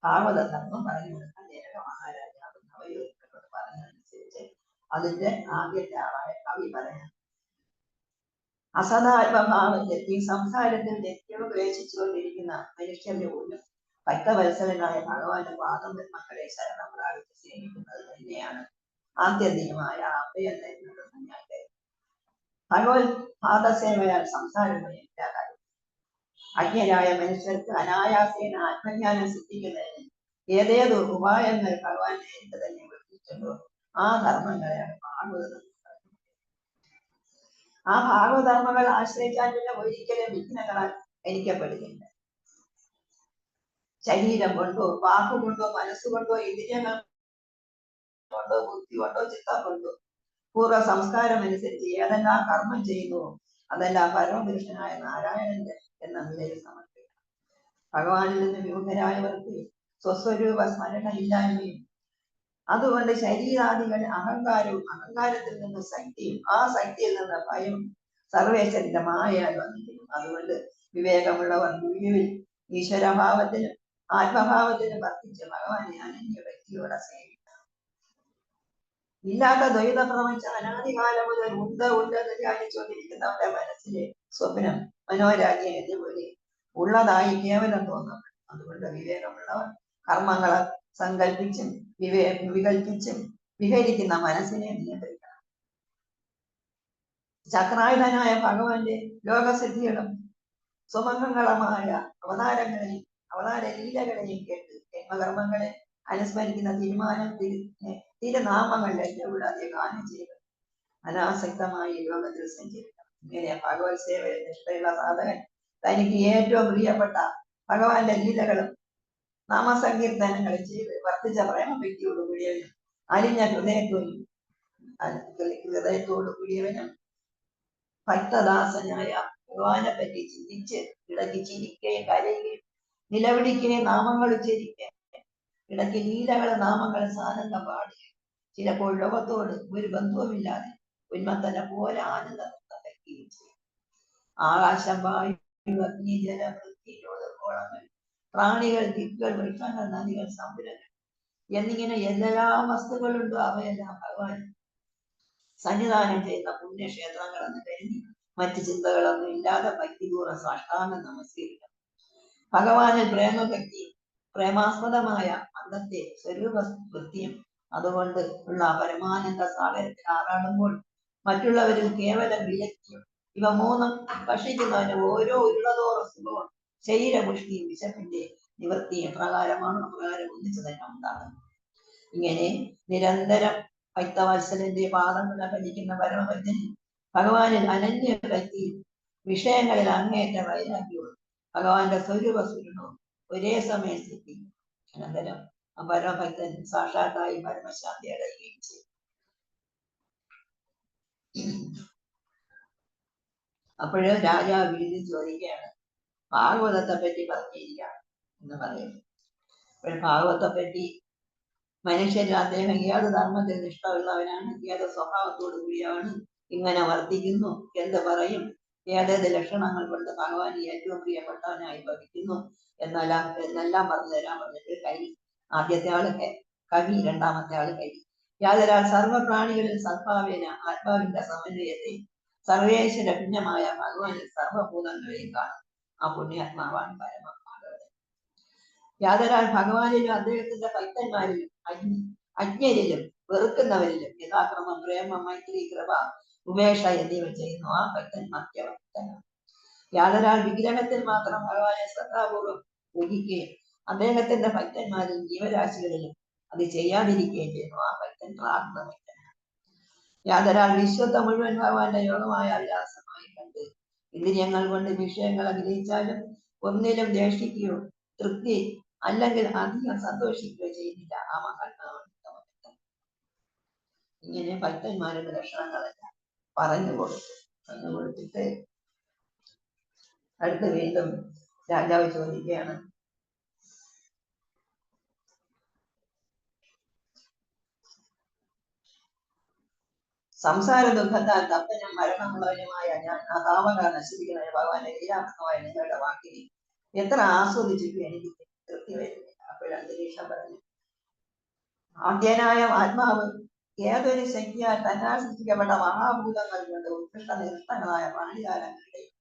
ഭാഗവതധർമ്മം പറഞ്ഞു കൊടുക്കാൻ ജനക മഹാരാജാവ് നവയോഗികളോട് പറഞ്ഞതനുസരിച്ച് അതിന്റെ ആദ്യത്തെ ആളായ കവി പറയാൻ, അസദാത്മഭാവത്തിൽ ഈ സംസാരത്തിൽ നിത്യവും ക്ലേശിച്ചുകൊണ്ടിരിക്കുന്ന മനുഷ്യന്റെ പോലും ഭക്തവത്സലനായ ഭഗവാന്റെ പാദമക്കളെ ശരണം പ്രാപിച്ച് സേവിക്കുന്നത് തന്നെയാണ് ആത്യന്തികമായ അഭയം നേടുന്നതെന്ന് ഞാൻ കരുതുന്നു. ഭഗവത് പാദസേവയാൽ സംസാരം ഇല്ലാതായി. അജ്ഞരായ മനുഷ്യർക്ക് അനായാസേന ആത്മജ്ഞാനം സിദ്ധിക്കുന്നതിന് ഏതേതോ ഉപായങ്ങൾ ഭഗവാൻ നേരിട്ട് തന്നെ വിളിച്ചിട്ടുണ്ടോ ആ ധർമ്മങ്ങളെയാണ് ഭാഗവതം. ആ ഭാഗവധർമ്മങ്ങൾ ആശ്രയിച്ചാൽ പിന്നെ ഒരിക്കലും വിഘ്നങ്ങളാൽ ഹരിക്കപ്പെടുകയില്ല. ശരീരം കൊണ്ടോ വാക്കുകൊണ്ടോ മനസ്സുകൊണ്ടോ ഇന്ദ്രിയങ്ങൾ കൊണ്ടോ ബുദ്ധി കൊണ്ടോ ചിത്തം കൊണ്ടോ പൂർവ്വ സംസ്കാരം അനുസരിച്ച് ഏതെല്ലാം കർമ്മം ചെയ്യുന്നു അതെല്ലാം പരമപുരുഷനായ നാരായണന്റെ എന്ന നിലയിൽ സമർപ്പിക്കണം. ഭഗവാനിൽ നിന്ന് വിമുഖരായവർക്ക് സ്വസ്വരൂപ സ്മരണയില്ലായ്മയും അതുകൊണ്ട് ശരീരാദികൾ അഹങ്കാരവും അഹങ്കാരത്തിൽ നിന്ന് ശക്തിയും ആ ശക്തിയിൽ നിന്ന് ഭയവും സർവേശ്വരന്റെ മായയാൽ വന്നിരിക്കും. അതുകൊണ്ട് വിവേകമുള്ളവർ ഗുരുവിൽ ഈശ്വരഭാവത്തിനും ആത്മഭാവത്തിനും വർദ്ധിച്ച് ഭഗവാനെ അനന്യ വ്യക്തിയോടെ സേവിക്കണം. ഇല്ലാത്ത ദ്വൈത പ്രപഞ്ച അനാദികാലം മുതൽ ഉണ്ടെന്ന് ധ്യാനിച്ചുകൊണ്ടിരിക്കുന്നവരുടെ മനസ്സിലെ സ്വപ്നം മനോരാജ്യം എന്നിപോലെ ഉള്ളതായി കേവലം തോന്നണം. അതുകൊണ്ട് വിവേകമുള്ളവർ കർമ്മങ്ങളെ സങ്കല്പിച്ചും വികൽപ്പിച്ചും വിഹരിക്കുന്ന മനസ്സിനെ നിയന്ത്രിക്കണം. ചക്രായുധനായ ഭഗവാന്റെ ലോകസിദ്ധികളും സുമംഗളമായ അവതാര ലീലകളെയും കേട്ട് ജന്മകർമ്മങ്ങളെ അനുസ്മരിക്കുന്ന തിരുനാമങ്ങളുടെ കൂടാതെ ഗാനം ചെയ്ത് അനാസക്തമായി ലോകത്തിൽ സഞ്ചരിക്കണം. ഇങ്ങനെ ഭഗവത് സേവയിൽ നിഷ്ഠയുള്ള സാധകൻ തനിക്ക് ഏറ്റവും പ്രിയപ്പെട്ട ഭഗവാന്റെ ലീലകളും നാമസങ്കീർത്തനങ്ങളും ചെയ്ത് വർദ്ധിച്ച പ്രേമഭക്തിയോട് കൂടിയവനും അലിഞ്ഞ ഹൃദയത്തോടു കൂടിയവനും ഭക്തദാസനായ ഭഗവാനെ പറ്റി ചിന്തിച്ച് ഇടയ്ക്ക് ചിരിക്കുകയും കരയുകയും നിലവിളിക്കുകയും നാമങ്ങൾ ഉച്ചരിക്കുകയും ഇടയ്ക്ക് ലീലകൾ നാമങ്ങൾ സാനന്ദം പാടുകയും ചിലപ്പോൾ ലോകത്തോട് ഒരു ബന്ധവുമില്ലാതെ ഉന്മത്തനെ പോലെ ആനന്ദം വയ്ക്കുകയും ചെയ്യും. ആകാശം, വായു, അഗ്നി, ജല, പൃഥ്വി, ലോകോളങ്ങൾ, പ്രാണികൾ, ദിക്കുകൾ, വൃക്ഷങ്ങൾ, നദികൾ, സമുദ്രങ്ങൾ എന്നിങ്ങനെ എന്തെല്ലാം വസ്തുക്കളുണ്ടോ അവയെല്ലാം ഭഗവാൻ സന്നിധാനം ചെയ്യുന്ന പുണ്യക്ഷേത്രങ്ങൾ എന്ന് കരുതി മറ്റ് ചിന്തകളൊന്നും ഇല്ലാതെ ഭക്തിപൂർവ്വം സാഷ്ടാംഗം നമസ്കരിക്കണം. ഭഗവാനിൽ പ്രേമഭക്തിയും പ്രേമാസ്പദമായ അന്നത്തെ സ്വരൂപ വൃത്തിയും അതുകൊണ്ട് ഉള്ള പരമാനന്ദ സാഗരത്തിൽ ആറാടുമ്പോൾ മറ്റുള്ളവരിൽ കേവലം വിലക്കിയും ഇവ മൂന്നും ഭക്ഷിക്കുന്നതിന് ഓരോ ഉരുളതോറും സുഖവും ശരീരപുഷ്ടിയും വിശപ്പിന്റെ നിവൃത്തിയും പ്രകാരമാണ് അപ്രകാരം ഒന്നിച്ചു തന്നെ ഉണ്ടാകുന്നത്. ഇങ്ങനെ നിരന്തരം ഭക്തവത്സലന്റെ പാദങ്ങളെ ഭജിക്കുന്ന പരമഭക്തന് ഭഗവാനിൽ അനന്യ ഭക്തിയും വിഷയങ്ങളിൽ അങ്ങേറ്റ വൈരാഗ്യവും ഭഗവാന്റെ സ്വരൂപ സ്വരൂപവും ഒരേ സമയം സിദ്ധിക്കും. അനന്തരം ആ പരമഭക്തൻ സാക്ഷാത്തായി പരമശാന്തി അടയുകയും ചെയ്യും. അപ്പോഴ് രാജാവ് വീണ്ടും ചോദിക്കുകയാണ്, ഭാഗവതത്തെ പറ്റി പറഞ്ഞിരിക്കുകയാണ് എന്ന് പറയുന്നു. അപ്പോൾ ഭാഗവത്തെ പറ്റി മനുഷ്യരിൽ അദ്ദേഹം ഏത് ധർമ്മത്തിൽ നിഷ്ഠയുള്ളവനാണ്, ഏത് സ്വഭാവത്തോടു കൂടിയാണ്, ഇങ്ങനെ വർദ്ധിക്കുന്നു, എന്ത് പറയും, ഏതേത് ലക്ഷണങ്ങൾ കൊണ്ട് ഭഗവാൻ ഏറ്റവും പ്രിയപ്പെട്ടവനായി ഭവിക്കുന്നു എന്നെല്ലാം പറഞ്ഞു തരാൻ പറഞ്ഞിട്ട് കരി. ആദ്യത്തെ ആള് കവി, രണ്ടാമത്തെ ആള് കരി. യാതൊരാൾ സർവപ്രാണികളിൽ സദ്ഭാവേന ആത്മാവിന്റെ സമന്വയത്തെ സർവേശ്വര ഭിന്നമായ ഭഗവാനിൽ സർവഭൂതങ്ങളെയും കാണും. ആ പുണ്യാത്മാവാണ് പരമഭാഗവതൻ. യാതൊരാൾ ഭഗവാനിലും അദ്ദേഹത്തിന്റെ ഭക്തന്മാരിലും അജ്ഞരിലും വെറുക്കുന്നവരിലും യഥാക്രമം പ്രേമ, മൈത്രി, കൃപ, ഉപേക്ഷ എന്നിവ ചെയ്യുന്നു ആ ഭക്തൻ മധ്യഭക്തനാണ്. യാതൊരാൾ വിഗ്രഹത്തിൽ മാത്രം ഭഗവാനെ ശ്രദ്ധാപൂർവം പൂജിക്കുകയും അദ്ദേഹത്തിന്റെ ഭക്തന്മാരിൽ ജീവരാശികളിലും അത് ചെയ്യാതിരിക്കുകയും ചെയ്യുന്നു ആ ഭക്തൻ പ്രാർത്ഥന ഭക്തനാണ്. യാതൊരാൾ വിശ്വത്തെ മുഴുവൻ ഭഗവാന്റെ യോഗമായ അഭിലാസമായി കണ്ട് ഇന്ദ്രിയങ്ങൾ കൊണ്ട് വിഷയങ്ങൾ ഗ്രഹിച്ചാലും ഒന്നിലും ദേഷിക്കുകയോ തൃപ്തി അല്ലെങ്കിൽ അധികം സന്തോഷിക്കുകയോ ചെയ്യുന്നില്ല ആ മഹാത്മാവാണ്. ഇങ്ങനെ ഭക്തന്മാരുടെ ലക്ഷണങ്ങളെല്ലാം പറഞ്ഞു കൊടുത്തിട്ട് അടുത്ത് വീണ്ടും രാജാവ് ചോദിക്കുകയാണ്, സംസാര ദുഃഖത്താൽ തപ്പനും മരണമുള്ളവനുമായ ഞാൻ ആ താമക നശിപ്പിക്കുന്നതിന് ഭഗവാന്റെ ലീലാമൃതമായ നിങ്ങളുടെ വാക്കിനെ എത്ര ആസ്വദിച്ചിട്ടും എനിക്ക് തൃപ്തി വരുന്നില്ല. അപ്പോൾ അന്തരീക്ഷം പറഞ്ഞു, ആദ്യനായ ആത്മാവ് ഏതൊരു ശക്തിയാൽ തന്നാൽ സൃഷ്ടിക്കപ്പെട്ട മഹാഭൂതങ്ങൾ കൊണ്ട് ഉത്കൃഷ്ട നിഷ്ഠങ്ങളായ പ്രാണിജാലങ്ങളുടെയും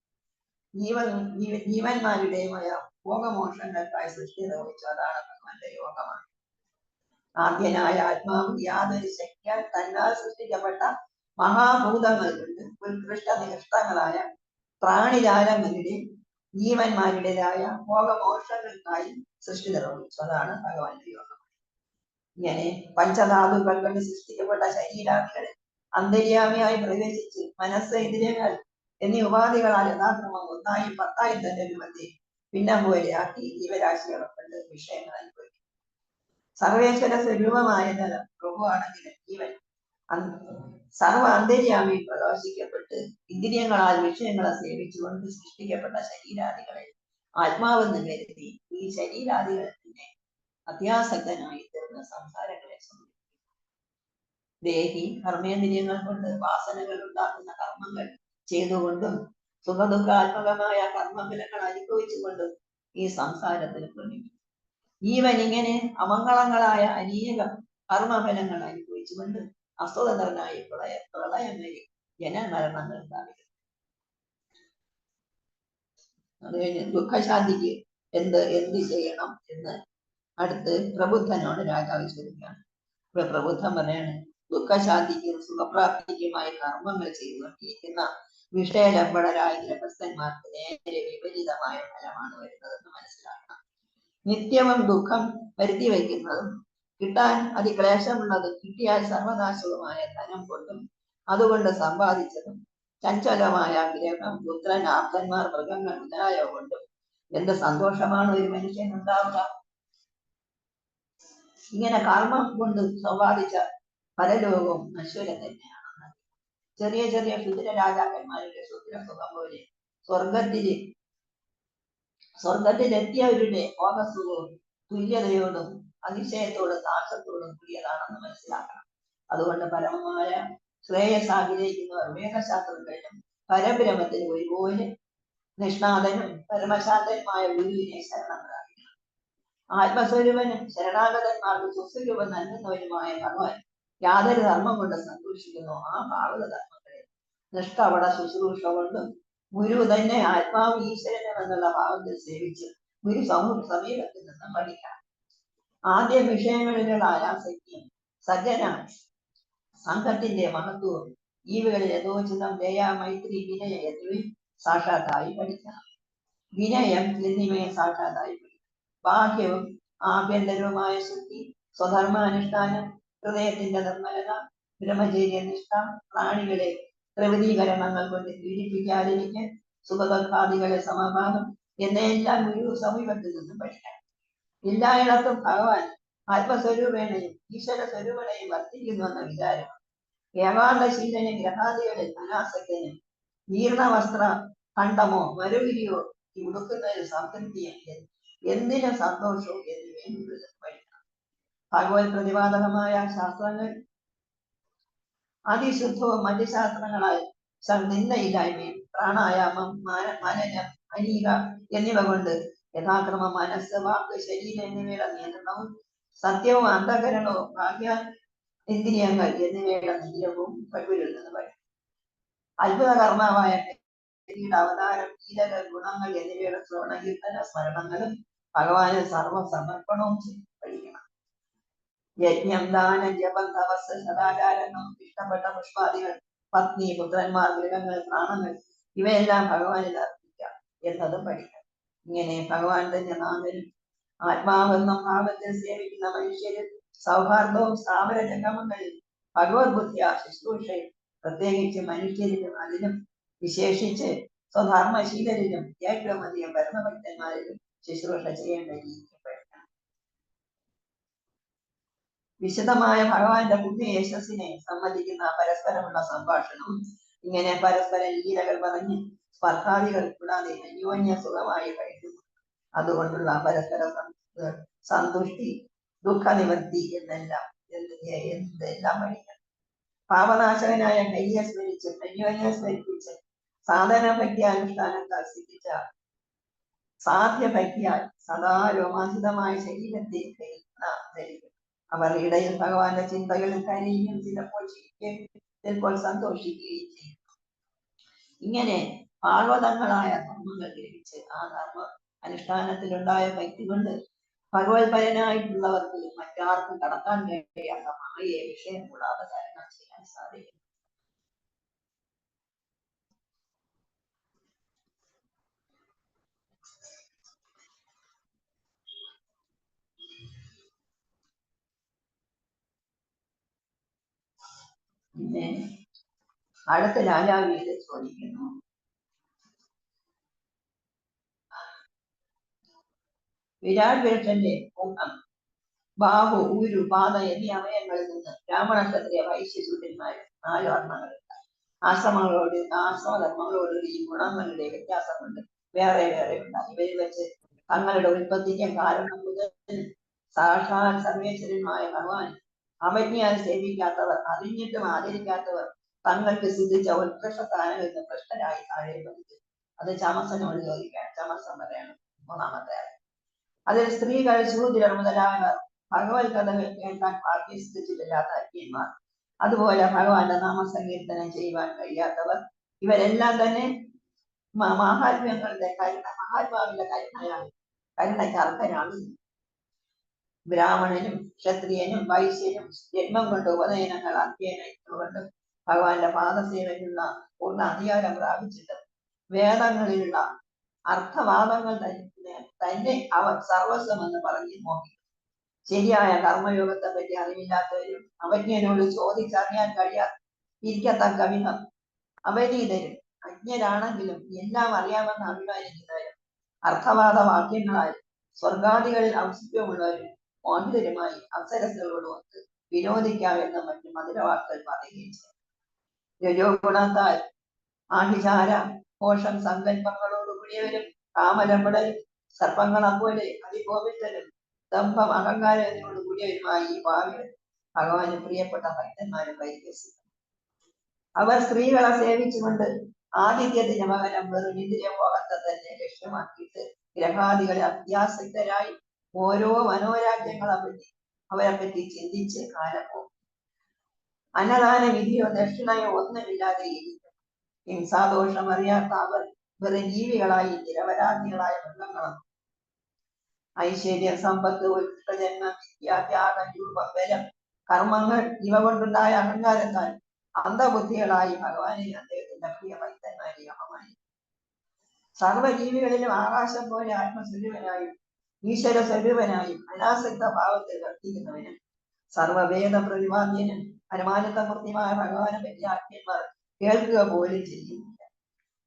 ജീവന്മാരുടെയുമായ ഭോഗമോക്ഷങ്ങൾക്കായി സൃഷ്ടി നിർവഹിച്ചു. അതാണ് ഭഗവാന്റെ യോഗമാണ്. ആദ്യനായ ആത്മാവ് യാതൊരു ശക്തിയാൽ തന്നാൽ സൃഷ്ടിക്കപ്പെട്ട മഹാഭൂതങ്ങൾ കൊണ്ട് ഉത്കൃഷ്ട നിഷ്ഠങ്ങളായ പ്രാണിജാലങ്ങളുടെയും ജീവന്മാരുടേതായ ഭോഗമോക്ഷങ്ങൾക്കായി സൃഷ്ടി നിർവഹിച്ചു. അതാണ് ഭഗവാന്റെ യോഗം. ഇങ്ങനെ പഞ്ചധാതുക്കൾ കൊണ്ട് സൃഷ്ടിക്കപ്പെട്ട ശരീരാദികളിൽ അന്തര്യാമിയായി പ്രവേശിച്ച് മനസ്സ്, ഇന്ദ്രിയങ്ങൾ എന്നീ ഉപാധികളാൽ യഥാക്രമം ഒന്നായി പത്തായി തന്നെ രൂപത്തെ പിന്നം പോലെയാക്കി ജീവരാശികളെ കൊണ്ട് വിഷയങ്ങൾ അനുഭവിക്കും. സർവേശ്വര സ്വരൂപമായ പ്രഭുവാണെങ്കിലും ജീവൻ സർവ അന്തര്യാമി പ്രകാശിക്കപ്പെട്ട് ഇന്ദ്രിയങ്ങളാൽ വിഷയങ്ങളെ സേവിച്ചുകൊണ്ട് സൃഷ്ടിക്കപ്പെട്ട ശരീരാദികളെ ആത്മാവെന്ന് കരുതി ഈ ശരീരാദികളെ അത്യാസക്തനായി തീർന്ന സംസാരങ്ങളെ സംബന്ധിക്കും. ദേഹി കർമ്മേന്ദ്രിയങ്ങൾ കൊണ്ട് വാസനകൾ ഉണ്ടാക്കുന്ന കർമ്മങ്ങൾ ചെയ്തുകൊണ്ടും സുഖദുഃഖാത്മകമായ കർമ്മഫലങ്ങൾ അനുഭവിച്ചുകൊണ്ടും ഈ സംസാരത്തിൽ പ്രമിക്കും. ജീവൻ ഇങ്ങനെ അമംഗളങ്ങളായ അനേകം കർമ്മഫലങ്ങൾ അനുഭവിച്ചുകൊണ്ട് അസ്വതന്ത്രനായി പ്രളയം വരെ ജനമരണങ്ങൾ ഉണ്ടാവില്ല. അത് കഴിഞ്ഞ് ദുഃഖശാന്തിക്ക് എന്ത് ചെയ്യണം എന്ന് അടുത്ത് പ്രബുദ്ധനോട് രാജാവ് ചോദിക്കുകയാണ്. ഇപ്പൊ പ്രബുദ്ധൻ പറയാണ്, ദുഃഖശാന്തിക്കും സുഖപ്രാപ്തിക്കുമായി കർമ്മങ്ങൾ ചെയ്തുകൊണ്ടിരിക്കുന്ന വിഷയലംബടരായ ഗൃഹസ്ഥന്മാർക്ക് നേരെ വിപരീതമായ ഫലമാണ് വരുന്നതെന്ന് മനസ്സിലാക്കണം. നിത്യവും ദുഃഖം വരുത്തി വയ്ക്കുന്നതും കിട്ടാൻ അതിക്ലേശമുള്ളതും കിട്ടിയാൽ സർവനാശവുമായ ധനം കൊണ്ടും അതുകൊണ്ട് സമ്പാദിച്ചതും ചഞ്ചലമായ ഗ്രഹം, പുത്രൻ, ആപ്തന്മാർ, മൃഗങ്ങൾ മുതലായവ കൊണ്ടും എന്ത് സന്തോഷമാണ് ഒരു മനുഷ്യൻ ഉണ്ടാവുക. ഇങ്ങനെ കർമ്മം കൊണ്ട് സമ്പാദിച്ച പരലോകവും നശ്വരം തന്നെയാണ്. ചെറിയ ചെറിയ ക്ഷുദ്ര രാജാക്കന്മാരുടെ ക്ഷുദ്രസുഖം പോലെ സ്വർഗത്തിലെത്തിയവരുടെ ഭോഗസുഖവും തുല്യതയോടും അതിശയത്തോടും നാശത്തോടും കൂടിയതാണെന്ന് മനസ്സിലാക്കണം. അതുകൊണ്ട് പരമമായ ശ്രേയസ് ആഗ്രഹിക്കുന്നവർ വേദശാസ്ത്രങ്ങളിലും പരബ്രഹ്മത്തിന് ഒരുപോലെ നിഷ്ണാതനും പരമശാന്തനുമായ ഗുരുവിനെ ശരണം പ്രാപിക്കണം. ആത്മസ്വരൂപനും ശരണാഗതന്മാർക്ക് സ്വസ്വരൂപം നൽകുന്നവനുമായ ഭഗവാൻ യാതൊരു ധർമ്മം കൊണ്ട് സന്തോഷിക്കുന്നു ആ ഭാഗവത ധർമ്മങ്ങളെ നിഷ്കപട ശുശ്രൂഷ കൊണ്ടും ഗുരു തന്നെ ആത്മാവ് ഈശ്വരനും എന്നുള്ള ഭാവത്തിൽ സേവിച്ച് ഗുരു സമീപത്തിൽ നിന്നും പഠിക്കണം. ആദ്യ വിഷയങ്ങളിലുള്ള ആരാസക്തിയും സജ്ജന സംഘത്തിന്റെ മഹത്വവും ജീവികളിൽ യഥോചിതം ദയ, മൈത്രി, വിനയം എന്നിവയും സാക്ഷാത്തായി പഠിക്കണം. വിനയം എന്നിവയെ സാക്ഷാത്തായി പഠിക്കണം. ബാഹ്യവും ആഭ്യന്തരവുമായ ശുദ്ധി, സ്വധർമാനുഷ്ഠാനം, ഹൃദയത്തിന്റെ നിർമ്മലത, ബ്രഹ്മചര്യനിഷ്ഠ, പ്രാണികളെ പ്രവൃത്തികരണങ്ങൾ കൊണ്ട് പീഡിപ്പിക്കാതിരിക്കാൻ, സുഖദുഃഖാദികളെ സമഭാവം എന്നെല്ലാം ഗുരു സമീപത്തിൽ നിന്നും പഠിക്കണം. എല്ലായിടത്തും ഭഗവാൻ ആത്മസ്വരൂപേണയും ഈശ്വര സ്വരൂപണയും വർത്തിക്കുന്നുവെന്ന വിചാരം ഏകാന്തശീലനും ഗ്രഹാദികളിൽ അനാസക്തനും ജീർണവസ്ത്ര ഖണ്ഡമോ മരുവിരിയോ ഉടുക്കുന്നതിന് സംതൃപ്തിയും എന്തിനും സന്തോഷവും എന്നിവയും പഠിക്കണം. ഭഗവത് പ്രതിപാദകമായ ശാസ്ത്രങ്ങൾ അതിശുദ്ധവും മറ്റ് ശാസ്ത്രങ്ങളായി നിന്ദയില്ലായ്മയും പ്രാണായാമം, മനനം, അനീക എന്നിവ കൊണ്ട് യഥാക്രമം മനസ്സ്, വാക്ക്, ശരീരം എന്നിവയുടെ നിയന്ത്രണവും സത്യവും അന്ധകരണവും ഭാഗ്യ ഇന്ദ്രിയങ്ങൾ എന്നിവയുടെ നിഗ്രഹവും കഴിവിൽ നിന്ന് പഠിക്കും. അത്ഭുത കർമ്മമായ അവതാരം, ലീലകൾ, ഗുണങ്ങൾ എന്നിവയുടെ ശ്രവണകീർത്തന സ്മരണങ്ങളും ഭഗവാന് സർവസമർപ്പണവും പഠിക്കണം. യജ്ഞം, ദാനം, ജപം, തപസ്, സദാചാരങ്ങൾ, ഇഷ്ടപ്പെട്ട പുഷ്പാദികൾ, പത്നി, പുത്രന്മാർ, മൃഗങ്ങൾ, പ്രാണങ്ങൾ ഇവയെല്ലാം ഭഗവാനിൽ അർപ്പിക്കാം എന്നതും പഠിക്കാം. ഇങ്ങനെ ഭഗവാൻ തന്നെ നാമനും ആത്മാവെന്ന ഭാവത്തിൽ സേവിക്കുന്ന മനുഷ്യരിൽ സൗഹാർദ്ദവും സ്ഥാപന ജംഗമങ്ങളിൽ ഭഗവത് ബുദ്ധിയ ശുശ്രൂഷയും പ്രത്യേകിച്ച് മനുഷ്യരിലും അതിലും വിശേഷിച്ച് സ്വധർമ്മശീലരിലും ഏറ്റവും അധികം ഭരണഭക്തന്മാരിലും ശുശ്രൂഷ ചെയ്യേണ്ട രീതി പഠിക്കണം. വിശദമായ ഭഗവാന്റെ പുണ്യ യശസ്സിനെ സംബന്ധിക്കുന്ന പരസ്പരമുള്ള സംഭാഷണവും ഇങ്ങനെ പരസ്പര ലീലകൾ പറഞ്ഞ് സ്പർശാദികൾ കൂടാതെ അന്യോന്യ സുഖമായി കഴിക്കുന്നു. അതുകൊണ്ടുള്ള പരസ്പര സന്തുഷ്ടി, ദുഃഖനിവൃത്തി എന്തെല്ലാം പഠിക്കണം. പാപനാശകനായ ഹരിയെ സ്മരിച്ച് അന്യോന്യം സ്മരിപ്പിച്ച് സാധന ഭക്തിയാനുഷ്ഠാനത്താൽ സിദ്ധിച്ച സാധ്യഭക്തിയാൽ സദാ രോമാഞ്ചിതമായ ശരീരത്തെ ധരിക്കും. അവർ ഇടയിൽ ഭഗവാന്റെ ചിന്തകളിൽ കരയുകയും ചിലപ്പോൾ ചിരിക്കുകയും ചിലപ്പോൾ സന്തോഷിക്കുകയും ചെയ്യും. ഇങ്ങനെ പാർവതങ്ങളായ ധർമ്മങ്ങൾ ഗ്രഹിച്ച് ആ ധർമ്മ അനുഷ്ഠാനത്തിലുണ്ടായ ഭക്തി കൊണ്ട് ഭഗവത്പരനായിട്ടുള്ളവർക്ക് മറ്റാർക്കും കടക്കാൻ കഴിയാത്ത മായയെ വിഷയം കൂടാതെ തരണം ചെയ്യാൻ സാധിക്കും. പിന്നെ അടുത്ത രാജാവിനെ ചോദിക്കുന്നു. വിരാട് പുരുഷന്റെ മുഖം, ബാഹു, ഊരു, പാത എന്നീ അവയങ്ങളിൽ നിന്ന് ബ്രാഹ്മണ, ക്ഷത്രിയ, വൈശ്യ, ശൂദ്രന്മാർ 4 വർണ്ണങ്ങളുണ്ട്. ആശ്രമധർമ്മങ്ങളോട് ഈ ഗുണങ്ങളുടെ വ്യത്യാസം കൊണ്ട് വേറെ വേറെ ഉണ്ടായി. ഇവരിൽ വെച്ച് തങ്ങളുടെ ഉൽപ്പത്തിക്ക് കാരണം മുതൽ സാക്ഷാൽ സർവേശ്വരന്മായ ഭഗവാൻ അവജ്ഞയാൽ സേവിക്കാത്തവർ, അറിഞ്ഞിട്ടും ആദരിക്കാത്തവർ തങ്ങൾക്ക് സിദ്ധിച്ച ഉത്കൃഷ്ട സ്ഥാനങ്ങളിൽ നിന്ന് ഭ്രഷ്ടരായി താഴെ പതിച്ചു. അത് ചമസനോട് ചോദിക്കാൻ. ചമസം പറയണം 3-ാമത്തെ. അതിൽ സ്ത്രീകൾ, ശൂദ്രർ മുതലായവർ ഭഗവത് കഥകൾ കേൾക്കാൻ ഭാഗ്യം സിദ്ധിച്ചിട്ടില്ലാത്ത അജ്ഞന്മാർ, അതുപോലെ ഭഗവാന്റെ നാമസങ്കീർത്തനം ചെയ്യുവാൻ കഴിയാത്തവർ, ഇവരെല്ലാം തന്നെ മഹാത്മ്യങ്ങളുടെ മഹാത്മാവിന്റെ കരുണയ്ക്ക് അർഹരാണ്. ബ്രാഹ്മണനും ക്ഷത്രിയനും വൈശ്യനും ജന്മം കൊണ്ട് ഉപനയനങ്ങൾ അധ്യയനകൊണ്ട് ഭഗവാന്റെ പാദസേവനുള്ള പൂർണ്ണ അധികാരം പ്രാപിച്ചിട്ട് വേദങ്ങളിലുള്ള അർത്ഥവാദങ്ങൾ തന്നെ അവർ സർവസ്വമെന്ന് പറഞ്ഞ് നോക്കി. ശരിയായ കർമ്മയോഗത്തെ പറ്റി അറിവില്ലാത്തവരും അവജ്ഞനോട് ചോദിച്ചറിയാൻ ഇരിക്കത്തക്ക വിധം അപരീതരും അജ്ഞരാണെങ്കിലും എല്ലാം അറിയാമെന്ന് അഭിമാനിക്കുന്നവരും അർത്ഥവാദ വാക്യങ്ങളാൽ സ്വർഗാദികളിൽ ഔത്സുക്യമുള്ളവരും മോഹിതരുമായി അപ്സരസുകളോട് ഒത്ത് വിനോദിക്കാമെന്ന മറ്റു മധുരവാക്കുകൾ പറയുകയും ചെയ്തു. രജോ ഗുണത്താൽ ആഭിചാര മോഷം സങ്കല്പങ്ങളോടുകൂടിയവരും കാമലമ്പടരും സർപ്പങ്ങളെപ്പോലെ അതികോപിത്തരും ദമ്പം അഹങ്കാരത്തിനോട് കൂടിയവരുമായി ഈ ഭാവികൾ ഭഗവാന് പ്രിയപ്പെട്ട ഭക്തന്മാരും പരിഹസിക്കും. അവർ സ്ത്രീകളെ സേവിച്ചുകൊണ്ട് ആദിത്യത്തിന് പകരം വെറും ഇന്ദ്രിയമോഹത്തെ തന്നെ ലക്ഷ്യമാക്കിയിട്ട് ഗ്രഹാദികളെ അത്യാസക്തരായി ഓരോ അവരെ പറ്റി ചിന്തിച്ച് കാലം പോകും. അന്നദാന വിധിയോ ദക്ഷിണയോ ഒന്നുമില്ലാതെ ഇരിക്കും. ഹിംസാദോഷം അറിയാത്ത അവർ വെറും ജീവികളായി നിരപരാധികളായ മൃഗങ്ങളും. ഐശ്വര്യം, സമ്പത്ത്, ഉത്കൃഷ്ടജന്മം, വിദ്യാത്യാഗം, രൂപം, ബലം, കർമ്മങ്ങൾ ഇവ കൊണ്ടുണ്ടായ അഹങ്കാരത്താൽ അന്ധബുദ്ധികളായി ഭഗവാനെ അദ്ദേഹത്തിന്റെ പ്രിയ ഭക്തന്മാരെ അപമാനിക്കും. സർവജീവികളിലും ആകാശം പോലെ ആത്മസ്വരൂപനായും ഈശ്വര സ്വരൂപനായും അനാസക്ത ഭാവത്തിൽ വർത്തിക്കുന്നവനും സർവവേദ പ്രതിപാദ്യനും പരമാനന്ദമൂർത്തിയുമായ ഭഗവാനെ പറ്റി ആജ്ഞന്മാർ കേൾക്കുക പോലും ചെയ്യുന്നില്ല.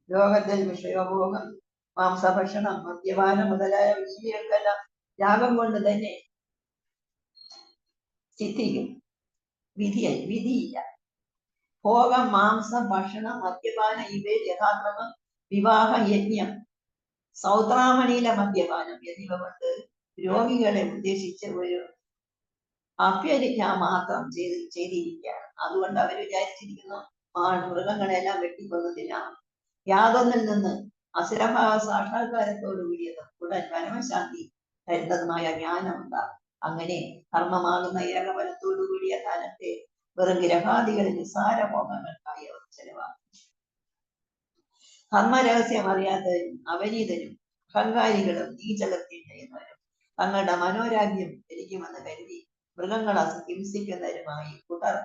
ലോകത്തിൽ വിഷയോപഭോഗം, മാംസഭക്ഷണം, മദ്യപാനം മുതലായ ജീവികൾക്കെല്ലാം യാഗം കൊണ്ട് തന്നെ സിദ്ധിക്കും. വിധിയില്ല. ഭോഗം, മാംസം, ഭക്ഷണം, മദ്യപാനം ഇവയിൽ യഥാക്രമം വിവാഹ, യജ്ഞം, സൗത്രാമണിയിലെ മദ്യപാനം എന്നിവ കൊണ്ട് രോഗികളെ ഉദ്ദേശിച്ച് ഒരു അഭ്യരിക്ക മാത്രം ചെയ്തിരിക്കുകയാണ്. അതുകൊണ്ട് അവർ വിചാരിച്ചിരിക്കുന്നു മൃഗങ്ങളെല്ലാം വെട്ടിക്കൊന്നതില്ല. യാതൊന്നിൽ നിന്ന് അസുരഭാവ സാക്ഷാത്കാരത്തോടു കൂടിയതും ഉടൻ പരമശാന്തി തരുന്നതുമായ ജ്ഞാനം ഉണ്ടാകും. അങ്ങനെ കർമ്മമാകുന്ന ഏകഫലത്തോടു കൂടിയ ധനത്തെ വെറും ഗ്രഹാദികളിൽ നിസ്സാരമോഹങ്ങൾക്കായി അവർ ചെലവാക്കും. ധർമ്മരഹസ്യം അറിയാത്തവരും അപരീതരും അഹങ്കാരികളും നീചകൃത്യം ചെയ്യുന്നവരും തങ്ങളുടെ മനോരാജ്യം ഭരിക്കുമെന്ന് കരുതി മൃഗങ്ങളെ ഹിംസിക്കുന്നവരുമായി കുടർ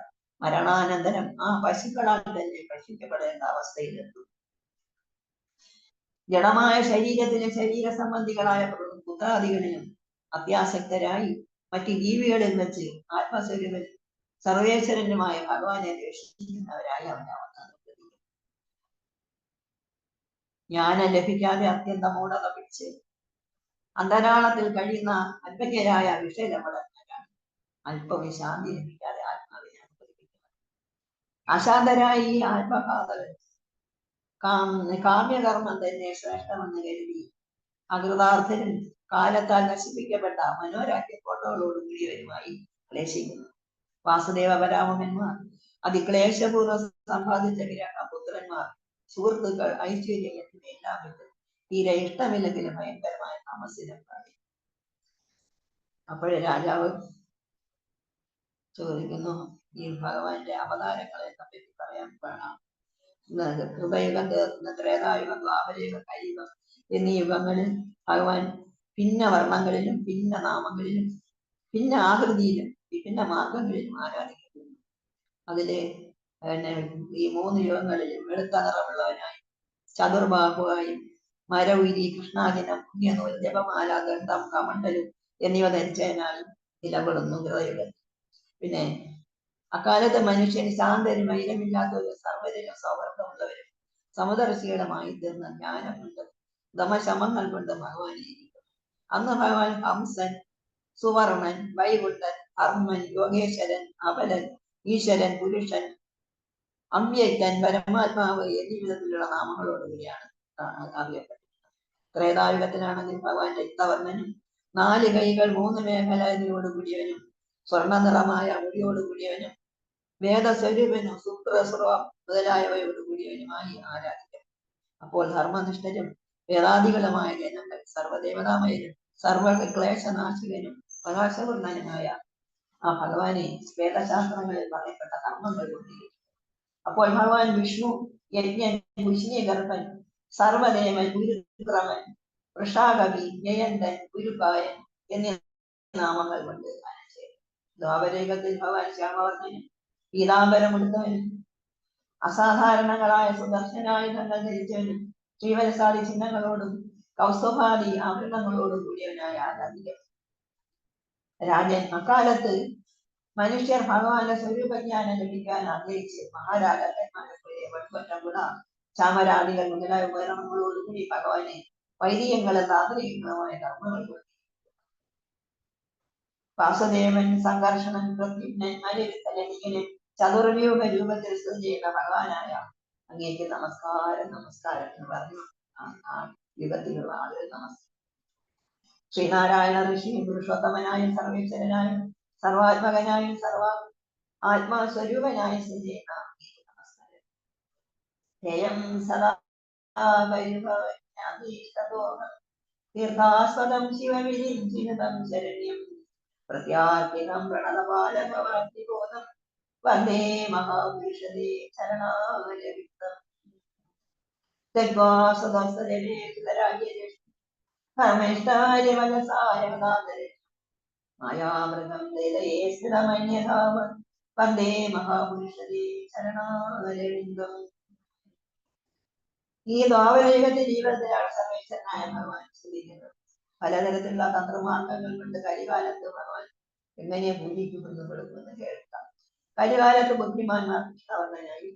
മരണാനന്തരം ആ പശുക്കളാൽ തന്നെ ഭക്ഷിക്കപ്പെടേണ്ട അവസ്ഥയിലെത്തും. ജഡമായ ശരീരത്തിലെ ശരീര സംബന്ധികളായ പുത്രാദികളിലും അത്യാസക്തരായി മറ്റ് ജീവികളിൽ വെച്ച് ആത്മസ്വരൂപൻ സർവേശ്വരനുമായ ഭഗവാനെ രക്ഷിക്കുന്നവരായി അവനവന്നത്. ജ്ഞാനം ലഭിക്കാതെ അത്യന്തം മൂഢത പിടിച്ച് അന്തരാളത്തിൽ കഴിയുന്ന അല്പജ്ഞരായ വിഷയലപടന്മാരാണ് അല്പവും ശാന്തി ലഭിക്കാതെ ആത്മാവിനെ അനുഭവിക്കുന്നത്. അശാന്തരായി ഈ ആത്മഘാതകൻ കാമ്യകർമ്മം തന്നെ ശ്രേഷ്ഠമെന്ന് കരുതി അകൃതാർത്ഥരും കാലത്താൽ നശിപ്പിക്കപ്പെട്ട മനോരാജ്യ ഫോട്ടോകളോടുകൂടിയവരുമായി ക്ലേശിക്കുന്നു. വാസുദേവ പരാമന്മാർ അതിക്ലേശപൂർവ്വം സമ്പാദിച്ച പുത്രന്മാർ സുഹൃത്തുക്കൾ ഐശ്വര്യം എന്നിവയെല്ലാം വിട്ട് തീരെ ഇഷ്ടമില്ലെങ്കിലും ഭയങ്കരമായ താമസിലും പാടി. അപ്പോഴേ രാജാവ് ചോദിക്കുന്നു, ഈ ഭഗവാന്റെ അവതാരങ്ങളെ പറ്റി പറയാൻ വേണം. കൃതയുഗം തീർന്ന ത്രേതായുഗം, ദ്വാപരയുഗം, കലിയുഗം എന്നീ യുഗങ്ങളിൽ ഭഗവാൻ ഭിന്ന വർണ്ണങ്ങളിലും ഭിന്ന നാമങ്ങളിലും ഭിന്ന ആകൃതിയിലും വിഭിന്ന മാർഗങ്ങളിലും ആരാധിക്കപ്പെടുന്നു. അതില് ഈ 3 യുഗങ്ങളിലും വെളുത്ത നിറമുള്ളവനായി ചതുർബാഹുവായും മരഉരി കൃഷ്ണാജിനം പുണ്യനൂൽ ജപമാല ദണ്ഡം കമണ്ഡലും എന്നിവ ധരിച്ചതിനാലും നിലകൊള്ളുന്നു കൃതയുഗത്തിൽ. പിന്നെ അക്കാലത്ത് മനുഷ്യൻ ശാന്തരും വൈരമില്ലാത്തവരും സർവ്വരും സൗഹൃദമുള്ളവരും സമദർശികളുമായി തീർന്ന ജ്ഞാനം കൊണ്ട് ദമശമങ്ങൾ കൊണ്ട് ഭഗവാനെ ഇരിക്കുന്നു. അന്ന് ഭഗവാൻ ഹംസൻ, സുവർണൻ, വൈകുണ്ഠൻ, ഹർമ്മൻ, യോഗേശ്വരൻ, അപലൻ, ഈശ്വരൻ, പുരുഷൻ, അവ്യക്തൻ, പരമാത്മാവ് എന്നീ വിധത്തിലുള്ള നാമങ്ങളോടുകൂടിയാണ് അറിയപ്പെട്ടിട്ടുള്ളത്. ത്രേതായുഗത്തിലാണെങ്കിൽ ഭഗവാൻ രക്തവർണ്ണനും 4 കൈകൾ 3 മേഖലയോടുകൂടിയവനും സ്വർണ്ണ നിറമായ മുടിയോടുകൂടിയവനും വേദസ്വരൂപനും സൂത്രസ്രവം മുതലായവയോടുകൂടിയവനുമായി ആരാധിക്കും. അപ്പോൾ ധർമ്മനിഷ്ഠരും വേദാദികളുമായ ജനങ്ങൾ സർവ്വദേവതാമയനും സർവക്ലേശനാശകനും പ്രകാശപൂർണനുമായ ആ ഭഗവാനെ വേദശാസ്ത്രങ്ങളിൽ പറയപ്പെട്ട കർമ്മങ്ങൾ കൊണ്ടിരിക്കും. അപ്പോൾ ഭഗവാൻ വിഷ്ണു യജ്ഞൻ, കുശിനിഗർഭൻ, സർവദേവൻ, ഗുരുക്രമൻ, വൃഷാകവി, ജയന്തൻ, ഗുരുകായൻ എന്നീ നാമങ്ങൾ കൊണ്ട് ദ്വാപരയുഗത്തിൽ ഭഗവാൻ ശ്യാമവർണ്ണനും പീതാംബരമെടുത്തവനും അസാധാരണങ്ങളായ സുദർശനായുധങ്ങൾ ധരിച്ചവനും ശ്രീവത്സാദി ചിഹ്നങ്ങളോടും കൗസ്തുഭാദി ആഭരണങ്ങളോടും കൂടിയവനായ ആരാധിക്കും. രാജൻ അക്കാലത്ത് മനുഷ്യർ ഭഗവാന്റെ സ്വരൂപജ്ഞാനം ലഭിക്കാൻ ആഗ്രഹിച്ച് മഹാരാജാക്കന്മാരെ പോലെ വട്ടകുട, ചാമരാദികൾ മുതലായ ഉപകരണങ്ങളോടുകൂടി ഭഗവാനെ വൈദികങ്ങളും താന്ത്രികങ്ങളുമായ കർമ്മങ്ങൾ കൊണ്ട് വാസുദേവൻ, സംഘർഷണൻ, പ്രത്യുഘ്നൻ, അനിരുദ്ധൻ ഇങ്ങനെ ചതുർവ്യൂഹ രൂപത്തിൽ സ്ഥിതി ചെയ്യുന്ന ഭഗവാനായ അങ്ങേക്ക് നമസ്കാരം നമസ്കാരം എന്ന് പറഞ്ഞു ആ യുഗത്തിലുള്ള ആളുകൾ നമസ്കാരം. ശ്രീനാരായണ ഋഷിയും പുരുഷോത്തമനായും സർവേശ്വരനായും സർവാത്മകനായും സർവ ആത്മാസ്വരൂപനായും സ്ഥിതി ചെയ്യുന്ന നമസ്കാരം. ജയം സദാ തീർത്ഥാസ്പദം ശിവവിരിഞ്ചിതം ശരണ്യം പ്രത്യാർത്തികം പ്രണതപാലകവാക്തിബോധം വന്ദേ മഹാപുരുഷദേ ശരണാഗതം. മായാമൃഗം ദൈതയേ സ്ഥിതമന്യധാവൻ വന്ദേ മഹാപുരുഷദേ ശരണാഗതം. ഈ ദ്വാപരയുഗത്തിൽ ജീവിതത്തിലാണ് സർവേശ്വരനായ ഭഗവാൻ സ്ഥിതിക്കുന്നത്. പലതരത്തിലുള്ള തന്ത്രമാർഗങ്ങൾ കൊണ്ട് കരികാലത്ത് ഭഗവാൻ എങ്ങനെ പൂജിക്കുമെന്ന് കൊടുക്കുമെന്ന് കേൾക്കാം. കരികാലത്ത് ബുദ്ധിമാന്മാർ കൃഷ്ണവർണ്ണനായും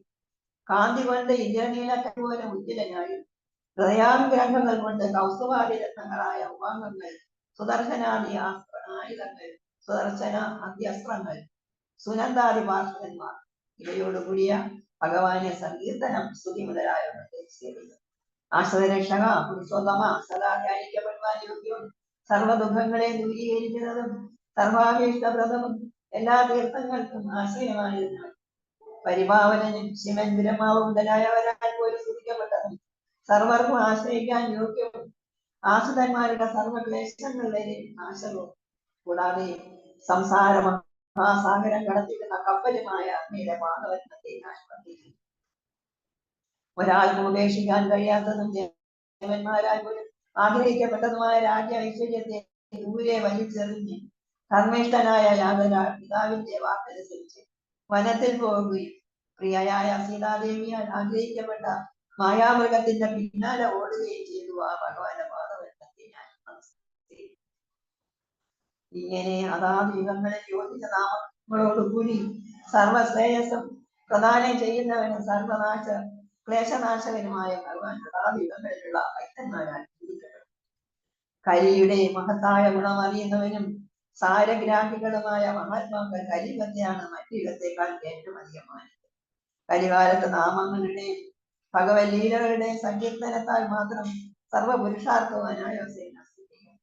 കാന്തി കൊണ്ട് ഇന്ദ്രനീലക്കൻ പോലെ ഉജ്ജ്വലനായും ഹൃദയാഗ്രഹങ്ങൾ കൊണ്ട് കൗസ്തുഭാദി രത്നങ്ങളായ ഉപാംഗങ്ങൾ, സുദർശനാദി ആയുധങ്ങൾ, സുദർശന അധ്യസ്ത്രങ്ങൾ, സുനന്ദാദി പാർശ്വന്മാർ ഇവയോടുകൂടിയ ഭഗവാനെ സങ്കീർത്തനം സ്തുതി മുതലായവ ആശ്രയരക്ഷക പുരുഷോത്തമ സദാ ധ്യാനിക്കപ്പെടുവാൻ യോഗ്യവും സർവ്വദുഃഖങ്ങളെ ദൂരീകരിക്കുന്നതും സർവാഭീഷ്ടപ്രദവും എല്ലാ തീർത്ഥങ്ങൾക്കും ആശ്രയമായതിനാൽ പരിപാവനനും ശിവൻ ബ്രഹ്മാവ് മുതലായവരാൽ പോലും സ്തുതിക്കപ്പെട്ടതും സർവർക്കും ആശ്രയിക്കാൻ യോഗ്യവും ആശ്രിതന്മാരുടെ സർവക്ലേശങ്ങൾ വരെ നാശവും കൂടാതെ സംസാര മഹാസാഗരം കടത്തിക്കുന്ന കപ്പലുമായ അങ്ങയുടെ മാധവത്വത്തെ നാശപ്പെടുത്തിയിരിക്കുന്നു. ഒരാൾക്കും ഉപേക്ഷിക്കാൻ കഴിയാത്തതും ദേവന്മാരാൽ പോലും ആഗ്രഹിക്കപ്പെട്ടതുമായ രാജ്യ ഐശ്വര്യത്തെ ദൂരെ വലിച്ചെറിഞ്ഞ് ധർമ്മിഷ്ഠനായ യാതൊരാൾ പിതാവിന്റെ വാക്കനുസരിച്ച് വനത്തിൽ പോവുകയും പ്രിയയായ സീതാദേവിയാൽ ആഗ്രഹിക്കപ്പെട്ട മായാമൃഗത്തിന്റെ പിന്നാലെ ഓടുകയും ചെയ്തു. ആ ഭഗവാന്റെ പാദവെള്ളത്തെ ഞാൻ നമസ്കരിക്കുന്നു. ഇങ്ങനെ അതാത് യുഗങ്ങളിൽ യോജിച്ച നാമങ്ങളോടുകൂടി സർവശ്രേയസ്സും പ്രദാനം ചെയ്യുന്നവനും സർവനാശ ക്ലേശനാശകനുമായ ഭഗവാൻ അതാത് യുഗങ്ങളിലുള്ള ഭക്തന്മാരാൽ പൂജിക്കപ്പെടും. കരിയുടെ മഹത്തായ ഗുണമറിയുന്നവനും സാരഗ്രാഹികളുമായ മഹാത്മാക്കൾ കരിയുഗത്തെയാണ് മറ്റു യുഗത്തെക്കാൾ ഏറ്റവും അധികമായത്. കരികാലത്ത് നാമങ്ങളുടെയും ഭഗവത് ലീലകളുടെയും സങ്കീർത്തനത്താൽ മാത്രം സർവപുരുഷാർത്ഥവും അനായാസേന സിദ്ധിക്കും.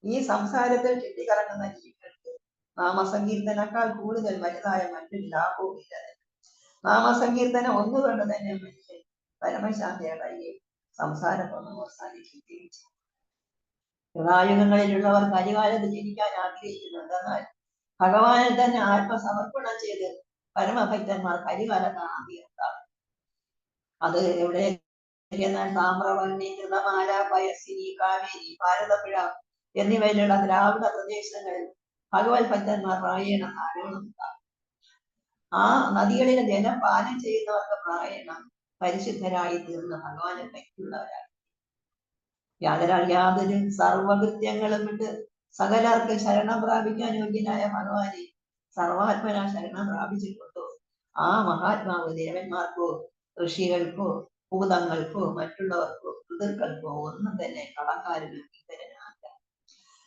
ഈ സംസാരത്തിൽ ചുറ്റിക്കറങ്ങുന്ന ജീവികൾക്ക് നാമസങ്കീർത്തനേക്കാൾ കൂടുതൽ വലുതായ മറ്റൊരു ലാഭവും ഇല്ല. നാമസങ്കീർത്തനം ഒന്നുകൊണ്ട് തന്നെ മനുഷ്യൻ പരമശാന്തി അടയുകയും സംസാരമൊന്നും അവസാനിക്കുകയും ചെയ്യും. യുഗായുഗങ്ങളിലുള്ളവർ കരികാലത്ത് ജനിക്കാൻ ആഗ്രഹിക്കുന്നുണ്ട്. എന്നാൽ ഭഗവാനിൽ തന്നെ ആത്മസമർപ്പണം ചെയ്ത് പരമഭക്തന്മാർ കരികാലത്താണ് ആദ്യം. അത് എവിടെ എന്നാൽ താമ്രവർണ്ണി, കൃതമാല, പയസ്സിനി, കാവേരി, ഭാരതപ്പുഴ എന്നിവയിലുള്ള ദ്രാവിഡ പ്രദേശങ്ങളിൽ ഭഗവത് ഭക്തന്മാർ പ്രായേണ ധാരാളം ഉണ്ടാകും. ആ നദികളിലെ ജലം പാനം ചെയ്യുന്നവർക്ക് പ്രായേണ പരിശുദ്ധരായി തീർന്ന ഭഗവാനെ ഭക്തിയുള്ളവരാണ്. യാതൊരു സർവകൃത്യങ്ങളും വിട്ട് സകലർക്ക് ശരണം പ്രാപിക്കാൻ യോഗ്യനായ ഭഗവാനെ സർവാത്മന ശരണം പ്രാപിച്ചിട്ടുണ്ടോ ആ മഹാത്മാവ് ദേവന്മാർക്കോ ഋഷികൾക്കോ ഭൂതങ്ങൾക്കോ മറ്റുള്ളവർക്കോ പിതൃക്കൾക്കോ ഒന്നും തന്നെ കടക്കാരനും ഇതരനാല്ല.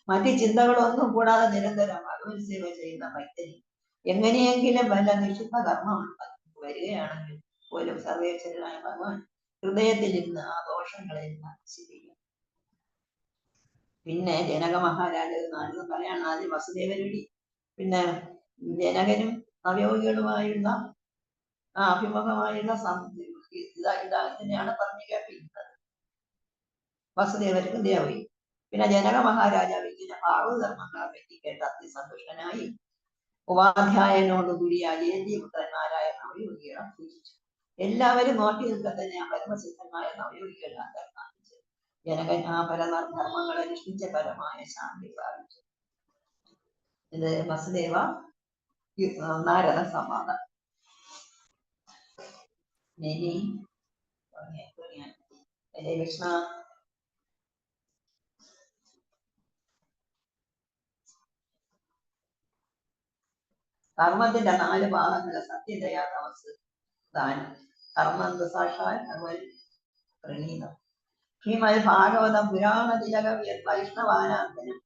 മറ്റ് ചിന്തകളൊന്നും കൂടാതെ നിരന്തരം ഭഗവത് സേവ ചെയ്യുന്ന ഭക്തന് എങ്ങനെയെങ്കിലും വല്ല നിഷിദ്ധ കർമ്മം വരികയാണെങ്കിൽ പോലും സർവേശ്വരനായ ഭഗവാൻ ഹൃദയത്തിൽ ഇരുന്ന് ആ ദോഷങ്ങളെല്ലാം നശിപ്പിക്കും. പിന്നെ ജനക മഹാരാജാവ് നാരദൻ പറയാണ് ആദ്യം വസുദേവരുടി, പിന്നെ ജനകനും നവയോഗികളുമായുള്ള അഭിമുഖമായുള്ള ഇതിനെയാണ് പറഞ്ഞു കേൾപ്പിക്കുന്നത്. വസുദേവർക്ക് ദേവി പിന്നെ ജനക മഹാരാജാവ് ഇങ്ങനെ ഭാഗവതർമ്മങ്ങളെ പറ്റി കേട്ട് അതിസന്തുഷ്ടനായി ഉപാധ്യായനോടുകൂടി അജയന്തിപുത്രന്മാരായ നവയോഗികളെ പൂജിച്ചു. എല്ലാവരും നോക്കി നിൽക്കെ തന്നെ ആ പരമസിദ്ധമായ നവയോഗികളാണ് കാണിച്ചു. ജനകൻ ആ പരധർമ്മങ്ങൾ അനുഷ്ഠിച്ച പരമായ ശാന്തി പ്രാപിച്ചു. ഇത് വസുദേവ നാരദ സംവാദം. ഹരേ കൃഷ്ണ. കർമ്മത്തിന്റെ 4 ഭാഗങ്ങള് സത്യദയ, തപസ്, ദാനം. കർമ്മം സാക്ഷാൽ ഭഗവത് പ്രണീതം. ശ്രീമദ് ഭാഗവതം പുരാണ തിലകം വൈഷ്ണവാനാന്തനം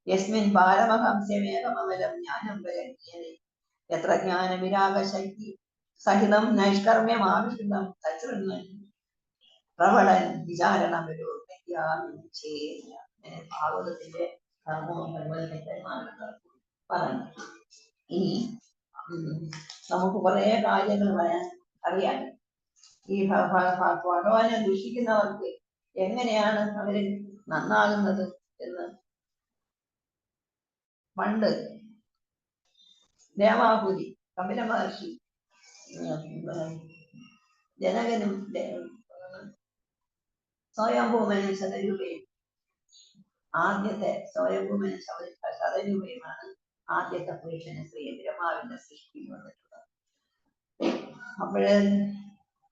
യസ്മിൻ പാരമഹംസ്യമേകമമലം ജ്ഞാനം വരജ്ഞനെ എത്ര ജ്ഞാന വിരാഗശക്തി സഹിതം നൈഷ്കർമ്മ്യമാവിഷ്ടം തച്ചൃണ്ണൻ പ്രബലൻ വിചാരണമൊരു ഭാഗവതത്തിന്റെ കർമ്മവും പറഞ്ഞു. ഇനി നമുക്ക് കുറെ കാര്യങ്ങൾ പറയാൻ അറിയാം. ഈ ഭഗവാനെ ദുഷിക്കുന്നവർക്ക് എങ്ങനെയാണ് അവര് നന്നാകുന്നത് എന്ന് പണ്ട് ദേവാഹുതി കപില മഹർഷി ജനകനും സ്വയംഭൂമനും ശതരൂപയും ആദ്യത്തെ സ്വയംഭൂമനും ശതരൂപയുമാണ് ആദ്യത്തെ പുരുഷന് ശ്രീ ബ്രഹ്മാവിന്റെ സൃഷ്ടി വന്നിട്ടുള്ളത്. അപ്പോഴ്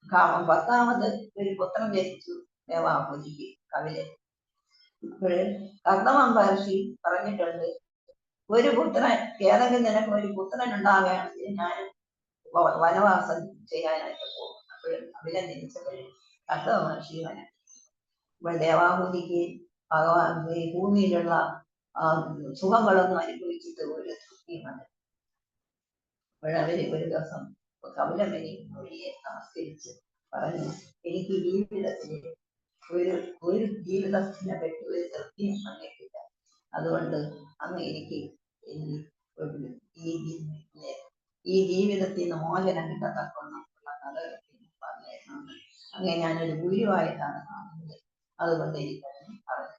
10ാമത് ഒരു പുത്രൻ ജനിച്ചു ദേവാഹുതിക്ക് കപിലൻ. അപ്പോഴ് കർദമ മഹർഷി പറഞ്ഞിട്ടുണ്ട്, ഒരു പുത്രൻ ഏതെങ്കിലും നിനക്ക് ഒരു പുത്രൻ ഉണ്ടാവുകയാണെങ്കിൽ ഞാൻ വനവാസം ചെയ്യാനായിട്ട് പോകും. അപ്പോഴും കപിലൻ ജനിച്ചപ്പോഴും കർദമ മഹർഷി വനം. ഇപ്പോൾ ദേവാഹുതിക്ക് ഭഗവാൻ ഈ ഭൂമിയിലുള്ള സുഖങ്ങളൊന്നും അനുഭവിച്ചിട്ട് ഒരു തൃപ്തിയും വന്നു. അപ്പോഴവര് ഒരു ദിവസം കപിലമുനി മൊഴിയെ നമസ്കരിച്ച് പറഞ്ഞു, എനിക്ക് ജീവിതത്തില് ഒരു ജീവിതത്തിനെ പറ്റി ഒരു തൃപ്തിയും വന്നിട്ടില്ല. അതുകൊണ്ട് അന്ന് എനിക്ക് ഈ ജീവിതത്തിൽ നിന്ന് മോചനം കിട്ടത്തക്കൊന്നുള്ള കഥകൾ പറഞ്ഞിട്ടുണ്ട്. അങ്ങനെ ഞാനൊരു ഗുരുവായിട്ടാണ് കാണുന്നത്. അതുകൊണ്ട് എനിക്ക് പറഞ്ഞു.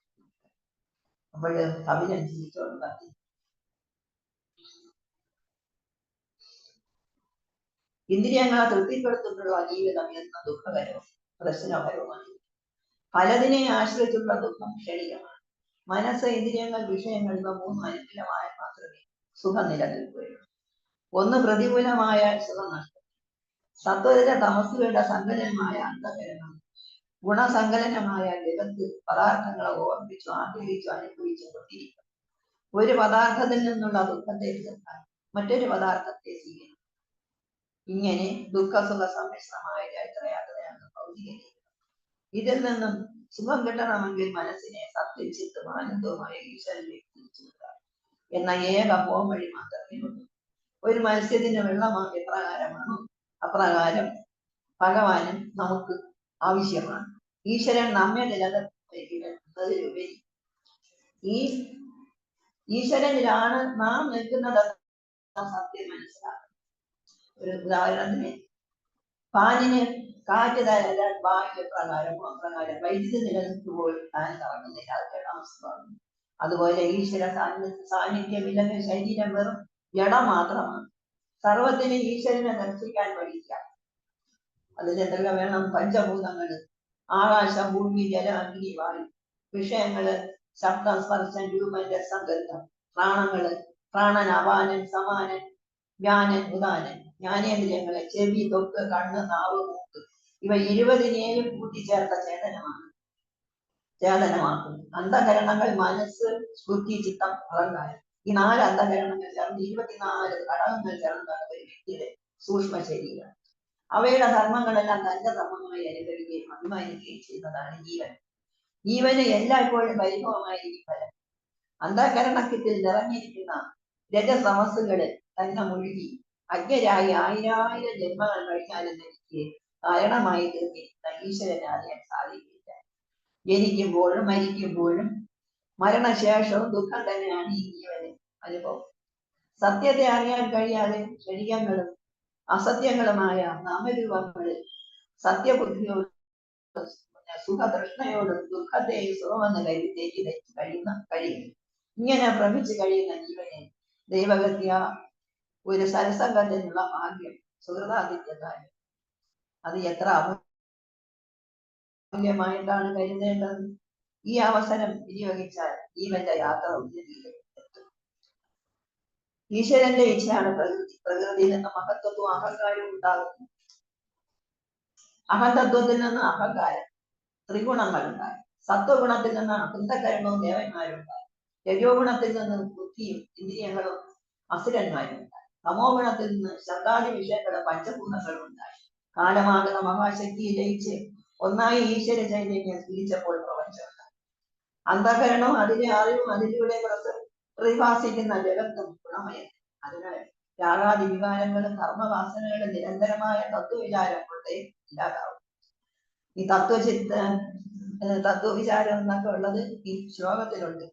അപ്പോഴ് കപിലൻ ചിരിച്ചോണ്ട് പറഞ്ഞു, ഇന്ദ്രിയങ്ങളെ തൃപ്തിപ്പെടുത്തിട്ടുള്ള ജീവിതം എന്ന ദുഃഖകരവും പ്രശ്നകരവുമാണ്. പലതിനെ ആശ്രയിച്ചുള്ള ദുഃഖം ക്ഷണികമാണ്. മനസ്സ്, ഇന്ദ്രിയങ്ങൾ, വിഷയങ്ങൾ ഇവ 3 അനുകൂലമായ മാത്രമേ സുഖം നിലനിൽക്കുകയുള്ളൂ. ഒന്ന് പ്രതികൂലമായ സുഖനഷ്ടം. സത്വര തമസ്സുകളുടെ സങ്കലനമായ അന്ധകരണം, ഗുണസങ്കലനമായ ജഗത്ത് പദാർത്ഥങ്ങളെ ഓർമ്മിച്ചു ആഗ്രഹിച്ചു അനുഭവിച്ചു കൊണ്ടിരിക്കും. ഒരു പദാർത്ഥത്തിൽ നിന്നുള്ള ദുഃഖത്തെ തീർക്കാൻ മറ്റൊരു പദാർത്ഥത്തെ സ്വീകരിക്കും. ഇങ്ങനെ ദുഃഖസുഖ സമ്മിശ്രമായ ചൈത്രയാത്രയാണ് ഭൗതിക ജീവിതം. ഇതിൽ നിന്നും സുഖം കിട്ടണമെങ്കിൽ മനസ്സിനെ സത്യച്ചിത്തും ആനന്ദവുമായ ഈശ്വരനിലേക്ക് തിരിച്ചുവിടുക എന്ന ഏക പോംവഴി മാത്രമേ ഉള്ളൂ. ഒരു മത്സ്യത്തിന് വെള്ളം എപ്രകാരമാണോ അപ്രകാരം ഭഗവാനും നമുക്ക് ആവശ്യമാണ്. ഈശ്വരൻ നമ്മെ നിലനിർത്തുന്നതിലുപരി ഈ ഈശ്വരനിലാണ് നാം നിൽക്കുന്നത് സത്യം മനസ്സിലാക്കണം. ഒരു ഉദാഹരണത്തിന് ഫാനിന് കാറ്റ് തരാൻ ബാഹ്യ പ്രകാരമോ അപ്രകാരം വൈദ്യുതി നിലനിർത്തുമ്പോൾ ഫാൻ കറങ്ങുന്നില്ല, അതൊക്കെ അവസ്ഥയാണ്. അതുപോലെ ഈശ്വര സാന്നിധ്യമില്ലെങ്കിൽ ശരീരം വെറും ജഡം മാത്രമാണ്. സർവത്തിന് ഈശ്വരനെ ദർശിക്കാൻ പഠിക്കാം. അതിലെന്തൊക്കെ വേണം? പഞ്ചഭൂതങ്ങള്, ആകാശം, ഭൂമി, ജലം, അഗ്നി, വായു, വിഷയങ്ങള്, ശബ്ദം, സ്പർശം, രൂപം, രസം, ഗന്ധം, പ്രാണങ്ങള്, പ്രാണൻ, അപാനൻ, സമാനൻ, ജ്ഞാനൻ, ഉദാനൻ, ജ്ഞാനേന്ദ്രിയങ്ങള്, ചെവി, തൊക്ക്, കണ്ണ്, നാവ്, മൂക്ക്, ഇവ 20 കൂട്ടിച്ചേർത്ത ചേതനമാക്കുന്നു. അന്ധകരണങ്ങൾ മനസ്സ്, ബുദ്ധി, ചിത്തം, അഹങ്കാരം. ഈ 4 അന്ധകരണങ്ങൾ ചേർന്ന് 24 ഘടകങ്ങൾ ചേർന്നാണ് ഒരു വ്യക്തിയുടെ സൂക്ഷ്മ ശരീരം. അവയുടെ ധർമ്മങ്ങളെല്ലാം തന്റെ ധർമ്മമായി അനുകരിക്കുകയും അഭിമാനിക്കുകയും ചെയ്യുന്നതാണ് ജീവൻ. ജീവന് എല്ലായ്പ്പോഴും പരിഭവമായിരിക്കും ഫലം. അന്ധകരണത്തിൽ നിറഞ്ഞിരിക്കുന്ന രജസമസ്സുകള് തന്നെ മുഴുകി അജ്ഞരായി 1000 ജന്മങ്ങൾ കഴിഞ്ഞാലും എനിക്ക് കാരണമായി തീർന്നിരിക്കുന്ന ഈശ്വരനെ അറിയാൻ സാധിക്കില്ല. ജനിക്കുമ്പോഴും മരിക്കുമ്പോഴും മരണശേഷവും ദുഃഖം തന്നെയാണ് ഈ ജീവന് അനുഭവം. സത്യത്തെ അറിയാൻ കഴിയാതെ ക്ഷണികങ്ങളും അസത്യങ്ങളുമായ നാമരൂപങ്ങളിൽ സത്യബുദ്ധിയോട് സുഖതൃഷ്ണയോടും ദുഃഖത്തെയും സുഖമെന്ന് കരുതി കഴിയും. ഇങ്ങനെ ഭ്രമിച്ചു കഴിയുന്ന ജീവനെ ദൈവഗത്യ ഒരു സത്സംഗത്തിനുള്ള ഭാഗ്യം സുഹൃതാദിത്യത്താൽ അത് എത്ര അമൂല്യമായിട്ടാണ് കരുതേണ്ടത്. ഈ അവസരം വിനിയോഗിച്ചാൽ ജീവന്റെ യാത്ര ഉന്നതിയിലെത്തും. ഈശ്വരന്റെ ഇച്ഛയാണ് പ്രകൃതിയിൽ നിന്ന് മഹത്വവും അഹങ്കാരവും ഉണ്ടാകുന്നു. അഹന്തത്വത്തിൽ നിന്ന് അഹങ്കാരം, ത്രിഗുണങ്ങൾ ഉണ്ടായി. സത്വഗുണത്തിൽ നിന്ന് അന്ധകരണവും ദേവന്മാരുണ്ടായി. രജോ ഗുണത്തിൽ നിന്ന് ബുദ്ധിയും ഇന്ദ്രിയങ്ങളും അസുരന്മാരുണ്ടായി. തമോ ഗുണത്തിൽ നിന്ന് ശബ്ദാദി വിഷയങ്ങളും പഞ്ചഭൂതങ്ങളും ഉണ്ടായി. കാലമാകുന്ന മഹാശക്തിയെ ലയിച്ച് ഒന്നായി ഈശ്വര ചൈതന്യം തിരിച്ചപ്പോൾ പ്രപഞ്ചമുണ്ടായി. അന്ധകരണവും അതിലെ അറിവും അതിലൂടെ പ്രതിഭാസിക്കുന്ന ജഗത്തും ഗുണമയം. അതിനാൽ രാഗാദി വികാരങ്ങളും കർമ്മവാസനകളും നിരന്തരമായ തത്വവിചാരം കൊണ്ടേ ഇല്ലാതാവും. ഈ തത്വവിചാരം എന്നൊക്കെ ഉള്ളത് ഈ ശ്ലോകത്തിലുണ്ട്.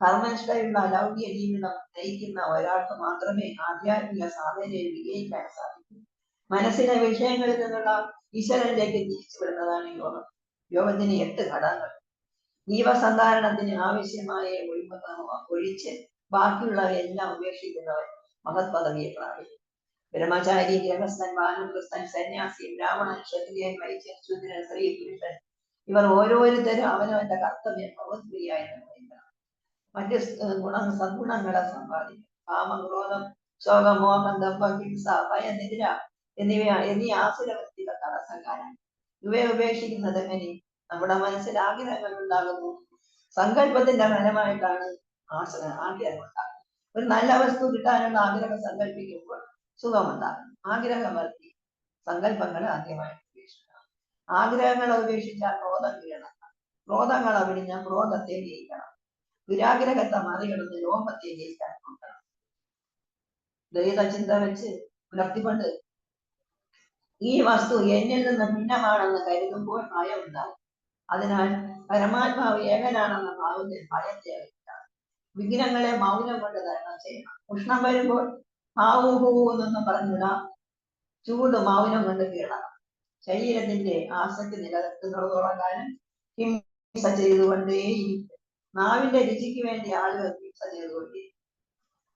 കർമ്മനിഷ്ഠയുള്ള അലൗകിക ജീവിതം നയിക്കുന്ന ഒരാൾക്ക് മാത്രമേ ആധ്യാത്മിക സാധനയിൽ വിജയിക്കാൻ സാധിക്കൂ. മനസ്സിലെ വിഷയങ്ങളിൽ നിന്നുള്ള ഈശ്വരനിലേക്ക് തിരിച്ചുവിടുന്നതാണ് യോഗം. യോഗത്തിന് 8 ഘടകങ്ങൾ. ജീവസന്ധാരണത്തിന് ആവശ്യമായ ഒഴിച്ച് ബാക്കിയുള്ളവയെല്ലാം ഉപേക്ഷിക്കുന്നവൻ മഹത് പദവിയെ പ്രാപിക്കും. ബ്രഹ്മചാരി, ഗൃഹസ്ഥൻ, വാനപ്രസ്ഥൻ, സന്യാസി, ബ്രാഹ്മണൻ, ക്ഷത്രിയൻ, വൈശ്യൻ, ശൂദ്രൻ, സ്ത്രീ, പുരുഷൻ ഇവർ ഓരോരുത്തരും അവനവന്റെ കർത്തവ്യം ഭഗവത്പ്രിയായി നിർവഹിക്കണം. മറ്റ് സദ്ഗുണങ്ങളെ സമ്പാദിക്കും. കാമം, ക്രോധം, ശോകം, മോഹം, ദമ്പം, ഹിംസ, ഭയം, നിദ്ര എന്നീ ആസുരവൃത്തികൾ തടസ്സക്കാരാണ്. ഇവയെ ഉപേക്ഷിക്കുന്നത് എങ്ങനെ? നമ്മുടെ മനസ്സിൽ ആഗ്രഹങ്ങൾ ഉണ്ടാകുന്നു. സങ്കല്പത്തിന്റെ ഫലമായിട്ടാണ് ആഗ്രഹം ഉണ്ടാകുന്നത്. ഒരു നല്ല വസ്തു കിട്ടാനുള്ള ആഗ്രഹം സങ്കല്പിക്കുമ്പോൾ സുഖമുണ്ടാകും. ആഗ്രഹം വർത്തി സങ്കല്പങ്ങളെ ആദ്യമായിട്ട് ഉപേക്ഷിക്കണം. ആഗ്രഹങ്ങളെ ഉപേക്ഷിച്ചാൽ ക്രോധം വീഴണം. ക്രോധങ്ങളെ വിടിഞ്ഞാൽ ക്രോധത്തെ ജയിക്കണം. ദുരാഗ്രഹത്തെ മറികടന്ന് ലോഭത്തെ ജയിക്കാൻ നോക്കണം. ദ്വൈത ചിന്ത വെച്ച് പുലർത്തിക്കൊണ്ട് ഈ വസ്തു എന്നിൽ നിന്ന് ഭിന്നമാണെന്ന് കരുതുമ്പോൾ ഭയം ഉണ്ടാകും. അതിനാൽ പരമാത്മാവ് ഏകനാണെന്ന ഭാവത്തിൽ ഭയത്തെ അറിയിക്കണം. വിഘ്നങ്ങളെ മൗനം കൊണ്ട് തരണം ചെയ്യണം. ഉഷ്ണം വരുമ്പോൾ എന്നൊന്നും പറഞ്ഞിടാം. ചൂട് മൗനം കൊണ്ട് കീഴണം. ശരീരത്തിന്റെ ആസക്തി നിലനിർത്തുന്നിടത്തോളം കാലം ഹിംസ ചെയ്തുകൊണ്ടേയിരിക്കും. നാവിന്റെ രുചിക്ക് വേണ്ടി ആളുകൾ ഹിംസ ചെയ്തുകൊണ്ടിരിക്കും.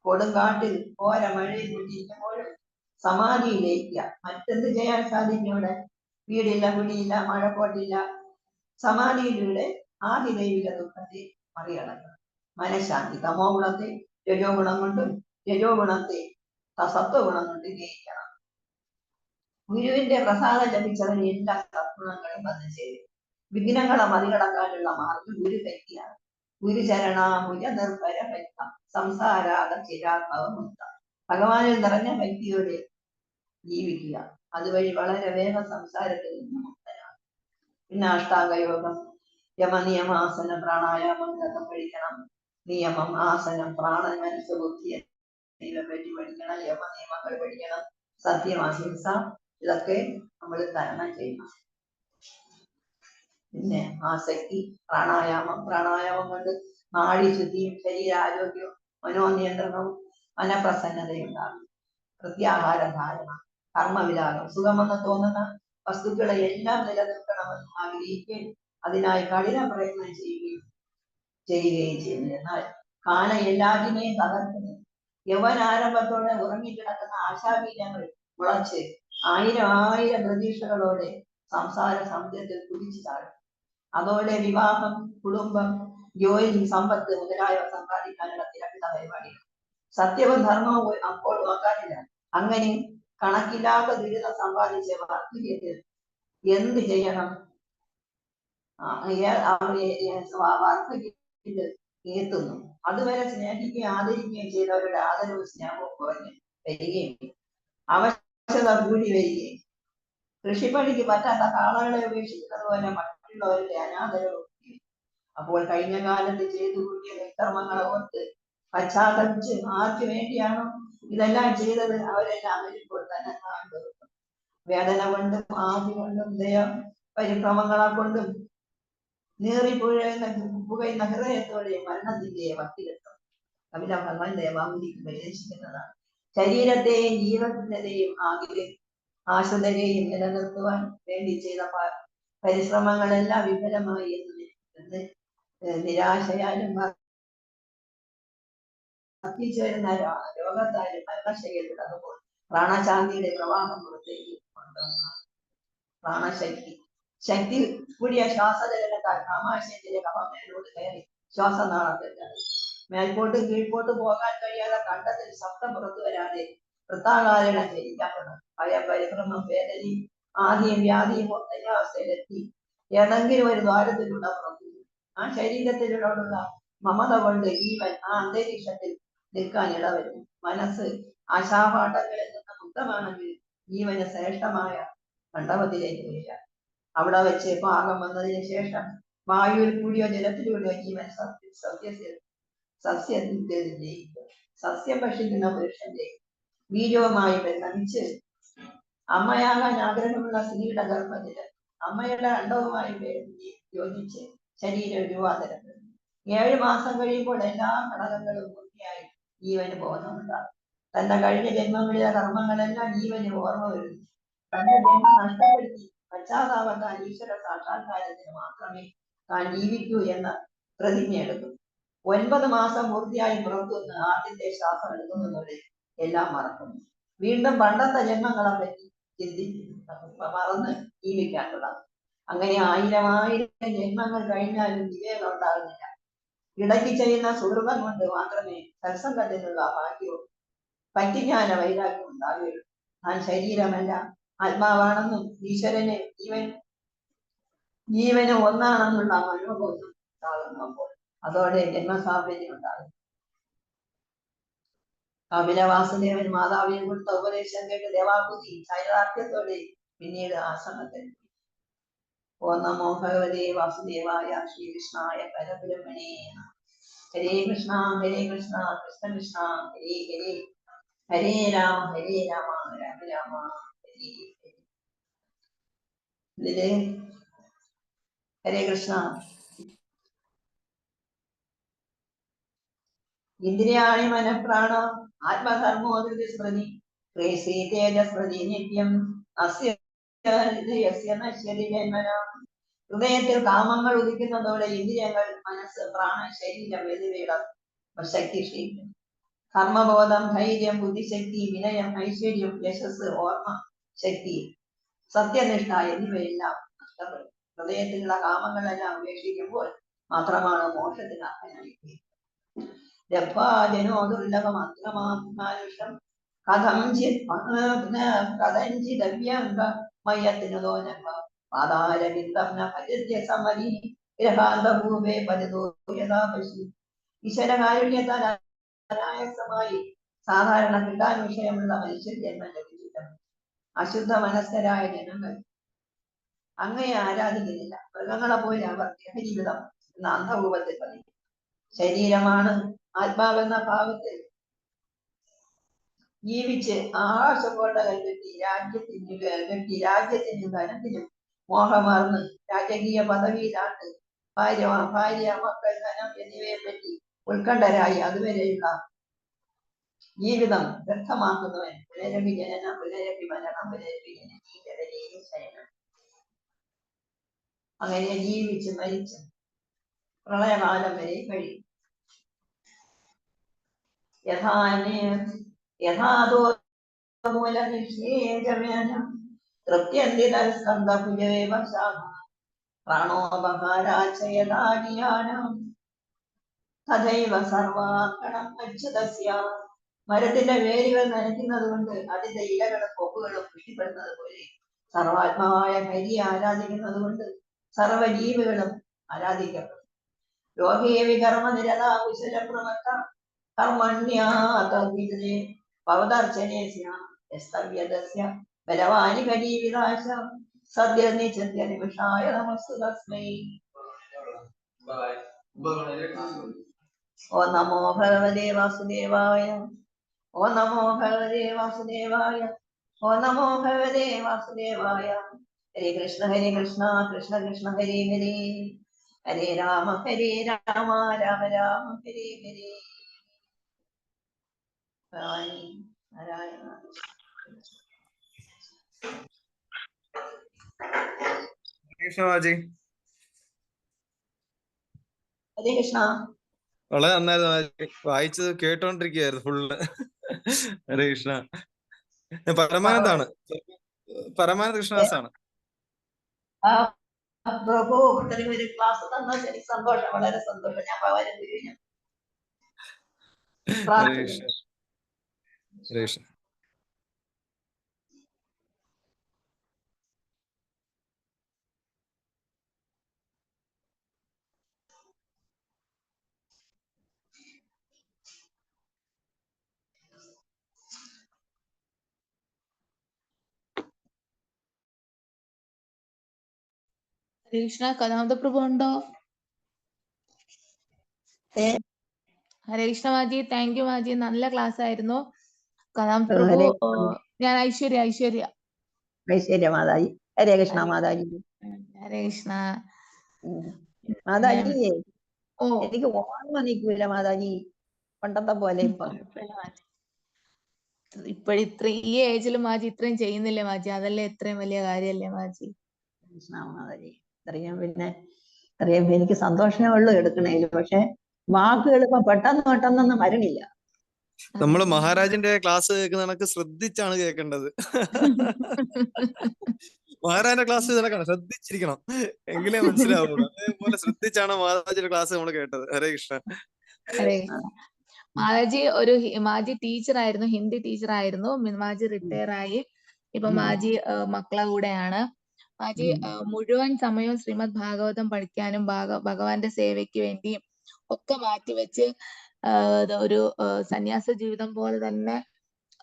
കൊടുങ്കാട്ടിൽ ഓര മഴയിൽ കൊണ്ടിരിക്കുമ്പോഴും സമാധിയിൽ ലയിക്കുക. മറ്റെന്ത് ചെയ്യാൻ സാധിക്കും? ഇവിടെ വീടില്ല, കുടിയില്ല, മഴക്കോട്ടില്ല. സമാധിയിലൂടെ ആദിദൈവിക ദുഃഖത്തെ മറികടക്കണം. മനഃശാന്തി തമോ ഗുണത്തെ രജോ ഗുണം കൊണ്ടും രജോ ഗുണത്തെ സത്വഗുണം കൊണ്ട് ജയിക്കണം. ഗുരുവിന്റെ പ്രസാദം ലഭിച്ചവൻ എല്ലാ സദ്ഗുണങ്ങളും വന്നു ചേരും. വിഘ്നങ്ങളെ മറികടക്കാനുള്ള മാർഗം ഗുരുഭക്തിയാണ്. ഗുരുചരണാമുജ നിർഭര ഭക്ത സംസാരാത ചിരാത്മവമുക്ത. ഭഗവാനിൽ നിറഞ്ഞ ഭക്തിയോടെ ജീവിക്കുക. അതുവഴി വളരെ വേഗം സംസാരത്തിൽ നിന്ന് മുക്തനാണ്. പിന്നെ അഷ്ടാംഗയോഗം, യമനിയമാസന പ്രാണായാമങ്ങളൊക്കെ പഠിക്കണം. നിയമം, ആസനം, പ്രാണൻ, മനസ്സ്, ബുദ്ധി എന്നിവ പറ്റി പഠിക്കണം. യമനിയമങ്ങൾ പഠിക്കണം. സത്യം, അഹിംസ ഇതൊക്കെ നമ്മൾ തരണം ചെയ്യണം. പിന്നെ ആസക്തി, പ്രാണായാമം കൊണ്ട് നാഡീശുദ്ധിയും ശരീരാരോഗ്യവും മനോനിയന്ത്രണവും മനപ്രസന്നതയുണ്ടാകും. പ്രത്യാഹാര ധാരണ, കർമ്മവിരാഗം, സുഖമെന്ന് തോന്നുന്ന വസ്തുക്കളെ എല്ലാം നിലനിൽക്കണമെന്ന് ആഗ്രഹിക്കുകയും അതിനായി കഠിന പ്രയത്നം ചെയ്യുകയും ചെയ്യുന്നു. എന്നാൽ കാല എല്ലാറ്റിനെയും തകർക്കുന്നു. യൗവനാരംഭത്തോടെ ഉറങ്ങിക്കിടക്കുന്ന ആശാബീജങ്ങൾ മുളച്ച് ആയിരം പ്രതീക്ഷകളോടെ സംസാര സമുദ്രത്തിൽ കുതിച്ചു താഴും. അതോടെ വിവാഹം, കുടുംബം, ജോലി, സമ്പത്ത് മുതലായവ സമ്പാദിക്കാനുള്ള തിരക്കിട്ട പരിപാടികൾ. സത്യവും ധർമ്മവും അപ്പോൾ നോക്കാനില്ല. അങ്ങനെ കണക്കില്ലാത്ത ദുരിതം സമ്പാദിച്ച വാർദ്ധക്യത്തിൽ എന്ത് ചെയ്യണം? വാർദ്ധക്യത്തിൽ എത്തുന്നു. അതുവരെ സ്നേഹിക്കുകയും ആദരിക്കുകയും ചെയ്തവരുടെ ആദരവും സ്നേഹവും കുറഞ്ഞ് വരികയും അവശത കൂടി വരികയും കൃഷിപ്പണിക്ക് പറ്റാത്ത കാളകളെ ഉപേക്ഷിക്കുന്നത് പോലെ മറ്റുള്ളവരുടെ അനാദരവും. അപ്പോൾ കഴിഞ്ഞ കാലത്ത് ചെയ്തു കൂട്ടിയ കർമ്മങ്ങളെ ഓർത്ത് പശ്ചാത്തപിച്ച് ആർക്ക് വേണ്ടിയാണോ ഇതെല്ലാം ചെയ്തത് അവരെല്ലാം വരുമ്പോൾ തന്നെ വേദന കൊണ്ടും ആദി കൊണ്ടും പരിഭ്രമങ്ങളെ കൊണ്ടും പുകയുന്ന ഹൃദയത്തോടെ മരണത്തിന്റെ വക്കിലെത്തും. കവിത ഭഗവാൻ ദേവാമുനിക്ക് ഉപദേശിക്കുന്നതാണ്. ശരീരത്തെയും ജീവനെയും ആശ്രിതരെയും നിലനിർത്തുവാൻ വേണ്ടി ചെയ്ത പരിശ്രമങ്ങളെല്ലാം വിഫലമായി എന്ന് നിരാശയാലും വർദ്ധിച്ചുവരുന്ന രോഗത്താലും മരണശൈലി തുടങ്ങുമ്പോൾ പ്രാണശാന്തിയുടെ പ്രവാഹം പുറത്തേക്ക് കൊണ്ടുവന്ന ശക്തി കൂടിയ ശ്വാസചലനത്താൽ ആമാശയത്തിലെ കഫം മേലോട്ട് കയറി ശ്വാസനാളത്തിൽ മേൽപോട്ട് കീഴ്പോട്ട് പോകാൻ കഴിയാതെ കണ്ടത്തിൽ ശബ്ദം പുറത്തു വരാതെ വൃത്താകാരണം ചരിക്കപ്പെടും. ഭയം, പരിഭ്രമം, വേദനയും ആദിയും വ്യാധിയും അവസ്ഥയിലെത്തി ഏതെങ്കിലും ഒരു ദ്വാരത്തിലൂടെ പുറത്തു. ആ ശരീരത്തിനോടുള്ള മമത കൊണ്ട് ജീവൻ ആ അന്തരീക്ഷത്തിൽ നിൽക്കാൻ ഇടവരും. മനസ്സ് ആശാപാഠങ്ങളിൽ നിന്ന് മുക്തമാണെങ്കിൽ ജീവന് ശ്രേഷ്ഠമായ മണ്ഡപത്തിലേക്ക് വരിക. അവിടെ വെച്ച് പാകം വന്നതിന് ശേഷം വായുവിൽ കൂടിയോ ജലത്തിലൂടെയോ ജീവൻ സസ്യത്തിൽ ജയിക്കും. സസ്യം ഭക്ഷിക്കുന്ന പുരുഷന്റെ ബീജവുമായി പരിണമിച്ച് അമ്മയാകാൻ ആഗ്രഹമുള്ള സ്ത്രീയുടെ ഗർഭത്തില് അമ്മയുടെ അണ്ടവുമായി യോജിച്ച് ശരീരം രൂപാന്തരപ്പെടുന്നു. 7 മാസം കഴിയുമ്പോൾ എല്ലാ ഘടകങ്ങളും പൂർത്തിയായി ജീവന് ബോധമുണ്ടാകും. തന്റെ കഴിഞ്ഞ ജന്മങ്ങളിലെ കർമ്മങ്ങളെല്ലാം ജീവന് ഓർമ്മ വരുന്നു. തന്റെ ജന്മം നഷ്ടപ്പെടുത്തി പശ്ചാത്താപത്താൽ ഈശ്വര സാക്ഷാത്കാരത്തിന് മാത്രമേ താൻ ജീവിക്കൂ എന്ന പ്രതിജ്ഞ എടുക്കും. 9 മാസം പൂർത്തിയായി പുറത്തുനിന്ന് ആദ്യത്തെ ശ്വാസം എടുക്കുന്നതോടെ എല്ലാം മറക്കുന്നു. വീണ്ടും പണ്ടത്തെ ജന്മങ്ങളെ പറ്റി മറന്ന് ജീവിക്കാൻ തുടങ്ങും. അങ്ങനെ 1000 ജന്മങ്ങൾ കഴിഞ്ഞാലും വിവേകം ഉണ്ടാകുന്നില്ല. ഇടയ്ക്ക് ചെയ്യുന്ന സുഹൃതം കൊണ്ട് മാത്രമേ സത്സംഗത്തിനുള്ള ഭാഗ്യവും പറ്റിജ്ഞാന വൈരാഗ്യം ഉണ്ടാകുകയുള്ളൂ. താൻ ശരീരമല്ല, ആത്മാവാണെന്നും ജീവന് ഒന്നാണെന്നുള്ള മനോബോധം ഉണ്ടാകുമ്പോൾ അതോടെ ജന്മസാഫല്യം ഉണ്ടാകും. കപിലവാസുദേവൻ മാതാവിനെ കൊടുത്ത ഉപദേശം കേട്ട് ദേവാഭൂതി ചൈതാർത്ഥ്യത്തോടെ പിന്നീട് ആശ്രമത്തിൽ. ഓം നമോ ഭഗവതേ വാസുദേവായ ശ്രീകൃഷ്ണായ പരബ്രഹ്മണേ. ഹരേ കൃഷ്ണ കൃഷ്ണ കൃഷ്ണ ഹരേ ഹരേ, ഹരേ രാമ രാമ രാമ ഹരേ ഹരേ. ഇതില് ഹരേ കൃഷ്ണ. ഇന്ദ്രിയാണി മനഃപ്രാണ ആത്മധർമ്മോദൃതി സ്മൃതി പ്രേസീ തേജസ്മൃതി നിത്യം അസ്യ നശ്യതി ജന്മന. ഹൃദയത്തിൽ കാമങ്ങൾ ഉദിക്കുന്നതോടെ ഇന്ദ്രിയങ്ങൾ, മനസ്സ്, പ്രാണൻ, ശരീരം എന്നിവയുടെ ശക്തി ക്ഷയിക്കും. കർമ്മബോധം, ധൈര്യം, ബുദ്ധിശക്തി, വിനയം, ഐശ്വര്യം, യശസ്, ഓർമ്മ ശക്തി, സത്യനിഷ്ഠ എന്നിവയെല്ലാം നഷ്ടപ്പെടും. ഹൃദയത്തിലുള്ള കാമങ്ങളെല്ലാം ഉപേക്ഷിക്കുമ്പോൾ മാത്രമാണ് മോക്ഷത്തിന് അർഹനായി. രപ്പാജനോ ദുർലഭമാത്രമാനുഷം കഥഞ്ചിതവ്യംഗ മയത്തിനതോ ജന്മ പാതാരവിന്ദംന ഭജത്യ സമരി ഗ്രഹാന്തഭൂമേ പതിതോ യഥാ പശു. ഈശ്വരകാരുണ്യത്താൽ അനായാസമായി സാധാരണ കിട്ടാൻ വിഷയമുള്ള മനുഷ്യർ ജന്മം ലഭിച്ചിട്ടുണ്ട്. അശുദ്ധ മനസ്കരായ ജനങ്ങൾ അങ്ങയെ ആരാധിക്കുന്നില്ല. മൃഗങ്ങളെ പോലെ അവർ ഗ്രഹജീവിതം എന്ന അന്ധരൂപത്തിൽ പതിക്കും. ശരീരമാണ് ആത്മാവെന്ന ഭാവത്തിൽ ജീവിച്ച് ആകാശകോട്ടകൾ കെട്ടി രാജ്യത്തിനും ധനത്തിനും മോഹമാർന്ന് രാജകീയ പദവിയിലാണ്ട് ഭാര്യ മക്കൾ ധനം എന്നിവയെ പറ്റി ഉത്കണ്ഠരായി അതുവരെയുള്ള ജീവിതം വ്യർത്ഥമാക്കുന്നവൻ പുനരഭി ജനനം പുനരഭി മരണം പുനരഭി ജനനീ ശയനം. അങ്ങനെ ജീവിച്ച് മരിച്ച് പ്രളയകാലം വരെ കഴിയും. മരത്തിന്റെ വേരുകൾ നനയ്ക്കുന്നത് കൊണ്ട് അതിന്റെ ഇലകളും കൊമ്പുകളും പുഷ്ടിപ്പെടുന്നത് പോലെ സർവാത്മാവായ ഹരിയെ ആരാധിക്കുന്നത് കൊണ്ട് സർവജീവികളും ആരാധിക്കപ്പെടും. യോഗേ വികർമ്മ നിരതാ കുശല പ്രമത്ത കർമ്മണ്യാതർവിദേ ഭവദർശനേ സ്യാസ്തവ്യദസ്യ ബലവാനി കരീവിദാശ സദ്യ നിചദ്യ നിമിഷായ നമസ്തു തസ്മൈ. ഓ നമോ ഭഗവതേ വാസുദേവായ. ഓ നമോ ഭഗവതേ വാസുദേവായ. ഓ നമോ ഭഗവതേ വാസുദേവായ. ഹരേ കൃഷ്ണ കൃഷ്ണ കൃഷ്ണ ഹരേ ഹരേ. ഹരേ രാമ രാമ രാമ ഹരേ ഹരേ. നാരായണ. കൃഷ്ണ മാജി. ഹരേ കൃഷ്ണ. വളരെ നന്നായിരുന്നു മാജി. വായിച്ചത് കേട്ടോണ്ടിരിക്കുകയായിരുന്നു ഫുള്ള്. ഹരേ കൃഷ്ണ. പരമാനന്ദാണ്. പരമാനന്ദ കൃഷ്ണദാസാണ്. പ്രഭു ഇത്രയും ഒരു ക്ലാസ് തന്നാൽ എനിക്ക് സന്തോഷം, വളരെ സന്തോഷം. ഞാൻ ഭഗവാനെ തിരിഞ്ഞു ഹരേ കൃഷ്ണ. ഹരേ കൃഷ്ണ. ഹരേ കൃഷ്ണ. കഥാമൃത പ്രഭു ഉണ്ടോ? ഹരേ കൃഷ്ണ മാജി. താങ്ക് യു മാജി, നല്ല ക്ലാസ് ആയിരുന്നു. കഥാമൃത പ്രഭു. ഞാൻ ഐശ്വര്യ. ഐശ്വര്യ മാതാജി. ഹരേ കൃഷ്ണ മാതാജി. ഹരേ കൃഷ്ണ മാതാജി. ഓ, എനിക്ക് ഓർമ്മ നിൽക്കൂല മാതാജി പണ്ടത്തെ പോലെ. ഇപ്പോഴിത്ര ഈ ഏജിൽ മാജി ഇത്രയും ചെയ്യുന്നില്ലേ മാജി? അതല്ലേ എത്രയും വലിയ കാര്യല്ലേ മാജി? കൃഷ്ണ മാതാജി. ഇത്രയും എനിക്ക് സന്തോഷമേ ഉള്ളൂ എടുക്കണേല്. പക്ഷെ വാക്കുകൾ ഇപ്പൊ പെട്ടെന്നൊന്നും വരണില്ല. നമ്മള് മഹാരാജിന്റെ ക്ലാസ് കേൾക്കുന്ന കണക്ക് ശ്രദ്ധിച്ചാണ് കേൾക്കേണ്ടത്. മഹാരാജന്റെ ക്ലാസ് നിനക്കാണ്, ശ്രദ്ധിച്ചിരിക്കണം, എങ്കിലേ മനസ്സിലാവുള്ളൂ. അതേപോലെ ശ്രദ്ധിച്ചാണ് മഹാരാജിന്റെ ക്ലാസ് നമ്മൾ കേട്ടത്. ഹരേ കൃഷ്ണ. ഹരേ കൃഷ്ണ. മാജി ടീച്ചർ ആയിരുന്നു, ഹിന്ദി ടീച്ചർ ആയിരുന്നു. മാജി റിട്ടയർ ആയി. ഇപ്പൊ മാജി മക്കളെ കൂടെയാണ്. മാജി മുഴുവൻ സമയവും ശ്രീമദ് ഭാഗവതം പഠിക്കാനും ഭഗവാന്റെ സേവയ്ക്ക് വേണ്ടിയും ഒക്കെ മാറ്റിവെച്ച് ഒരു സന്യാസ ജീവിതം പോലെ തന്നെ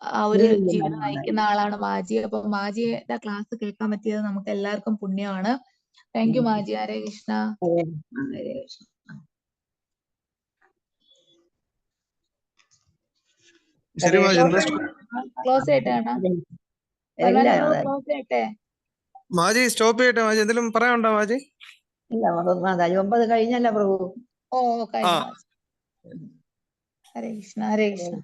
ആ ഒരു ജീവിതം നയിക്കുന്ന ആളാണ് മാജി. അപ്പൊ മാജിയുടെ ക്ലാസ് കേൾക്കാൻ പറ്റിയത് നമുക്ക് എല്ലാവർക്കും പുണ്യമാണ്. താങ്ക് യു മാജി. ഹരേ കൃഷ്ണ. ശരി മാജി. ക്ലോസ് ചെയ്യട്ടെ ക്ലോസ് ചെയ്യട്ടെ മാജി. സ്റ്റോപ്പ് ചെയ്യട്ടെ മാജി. എന്തെങ്കിലും പറയാനുണ്ടോ മാജി? ഇല്ല മാതാജി, 9 കഴിഞ്ഞല്ല പ്രഭു. ഓ കഴിഞ്ഞു. ഹരേ കൃഷ്ണ. ഹരേ കൃഷ്ണ.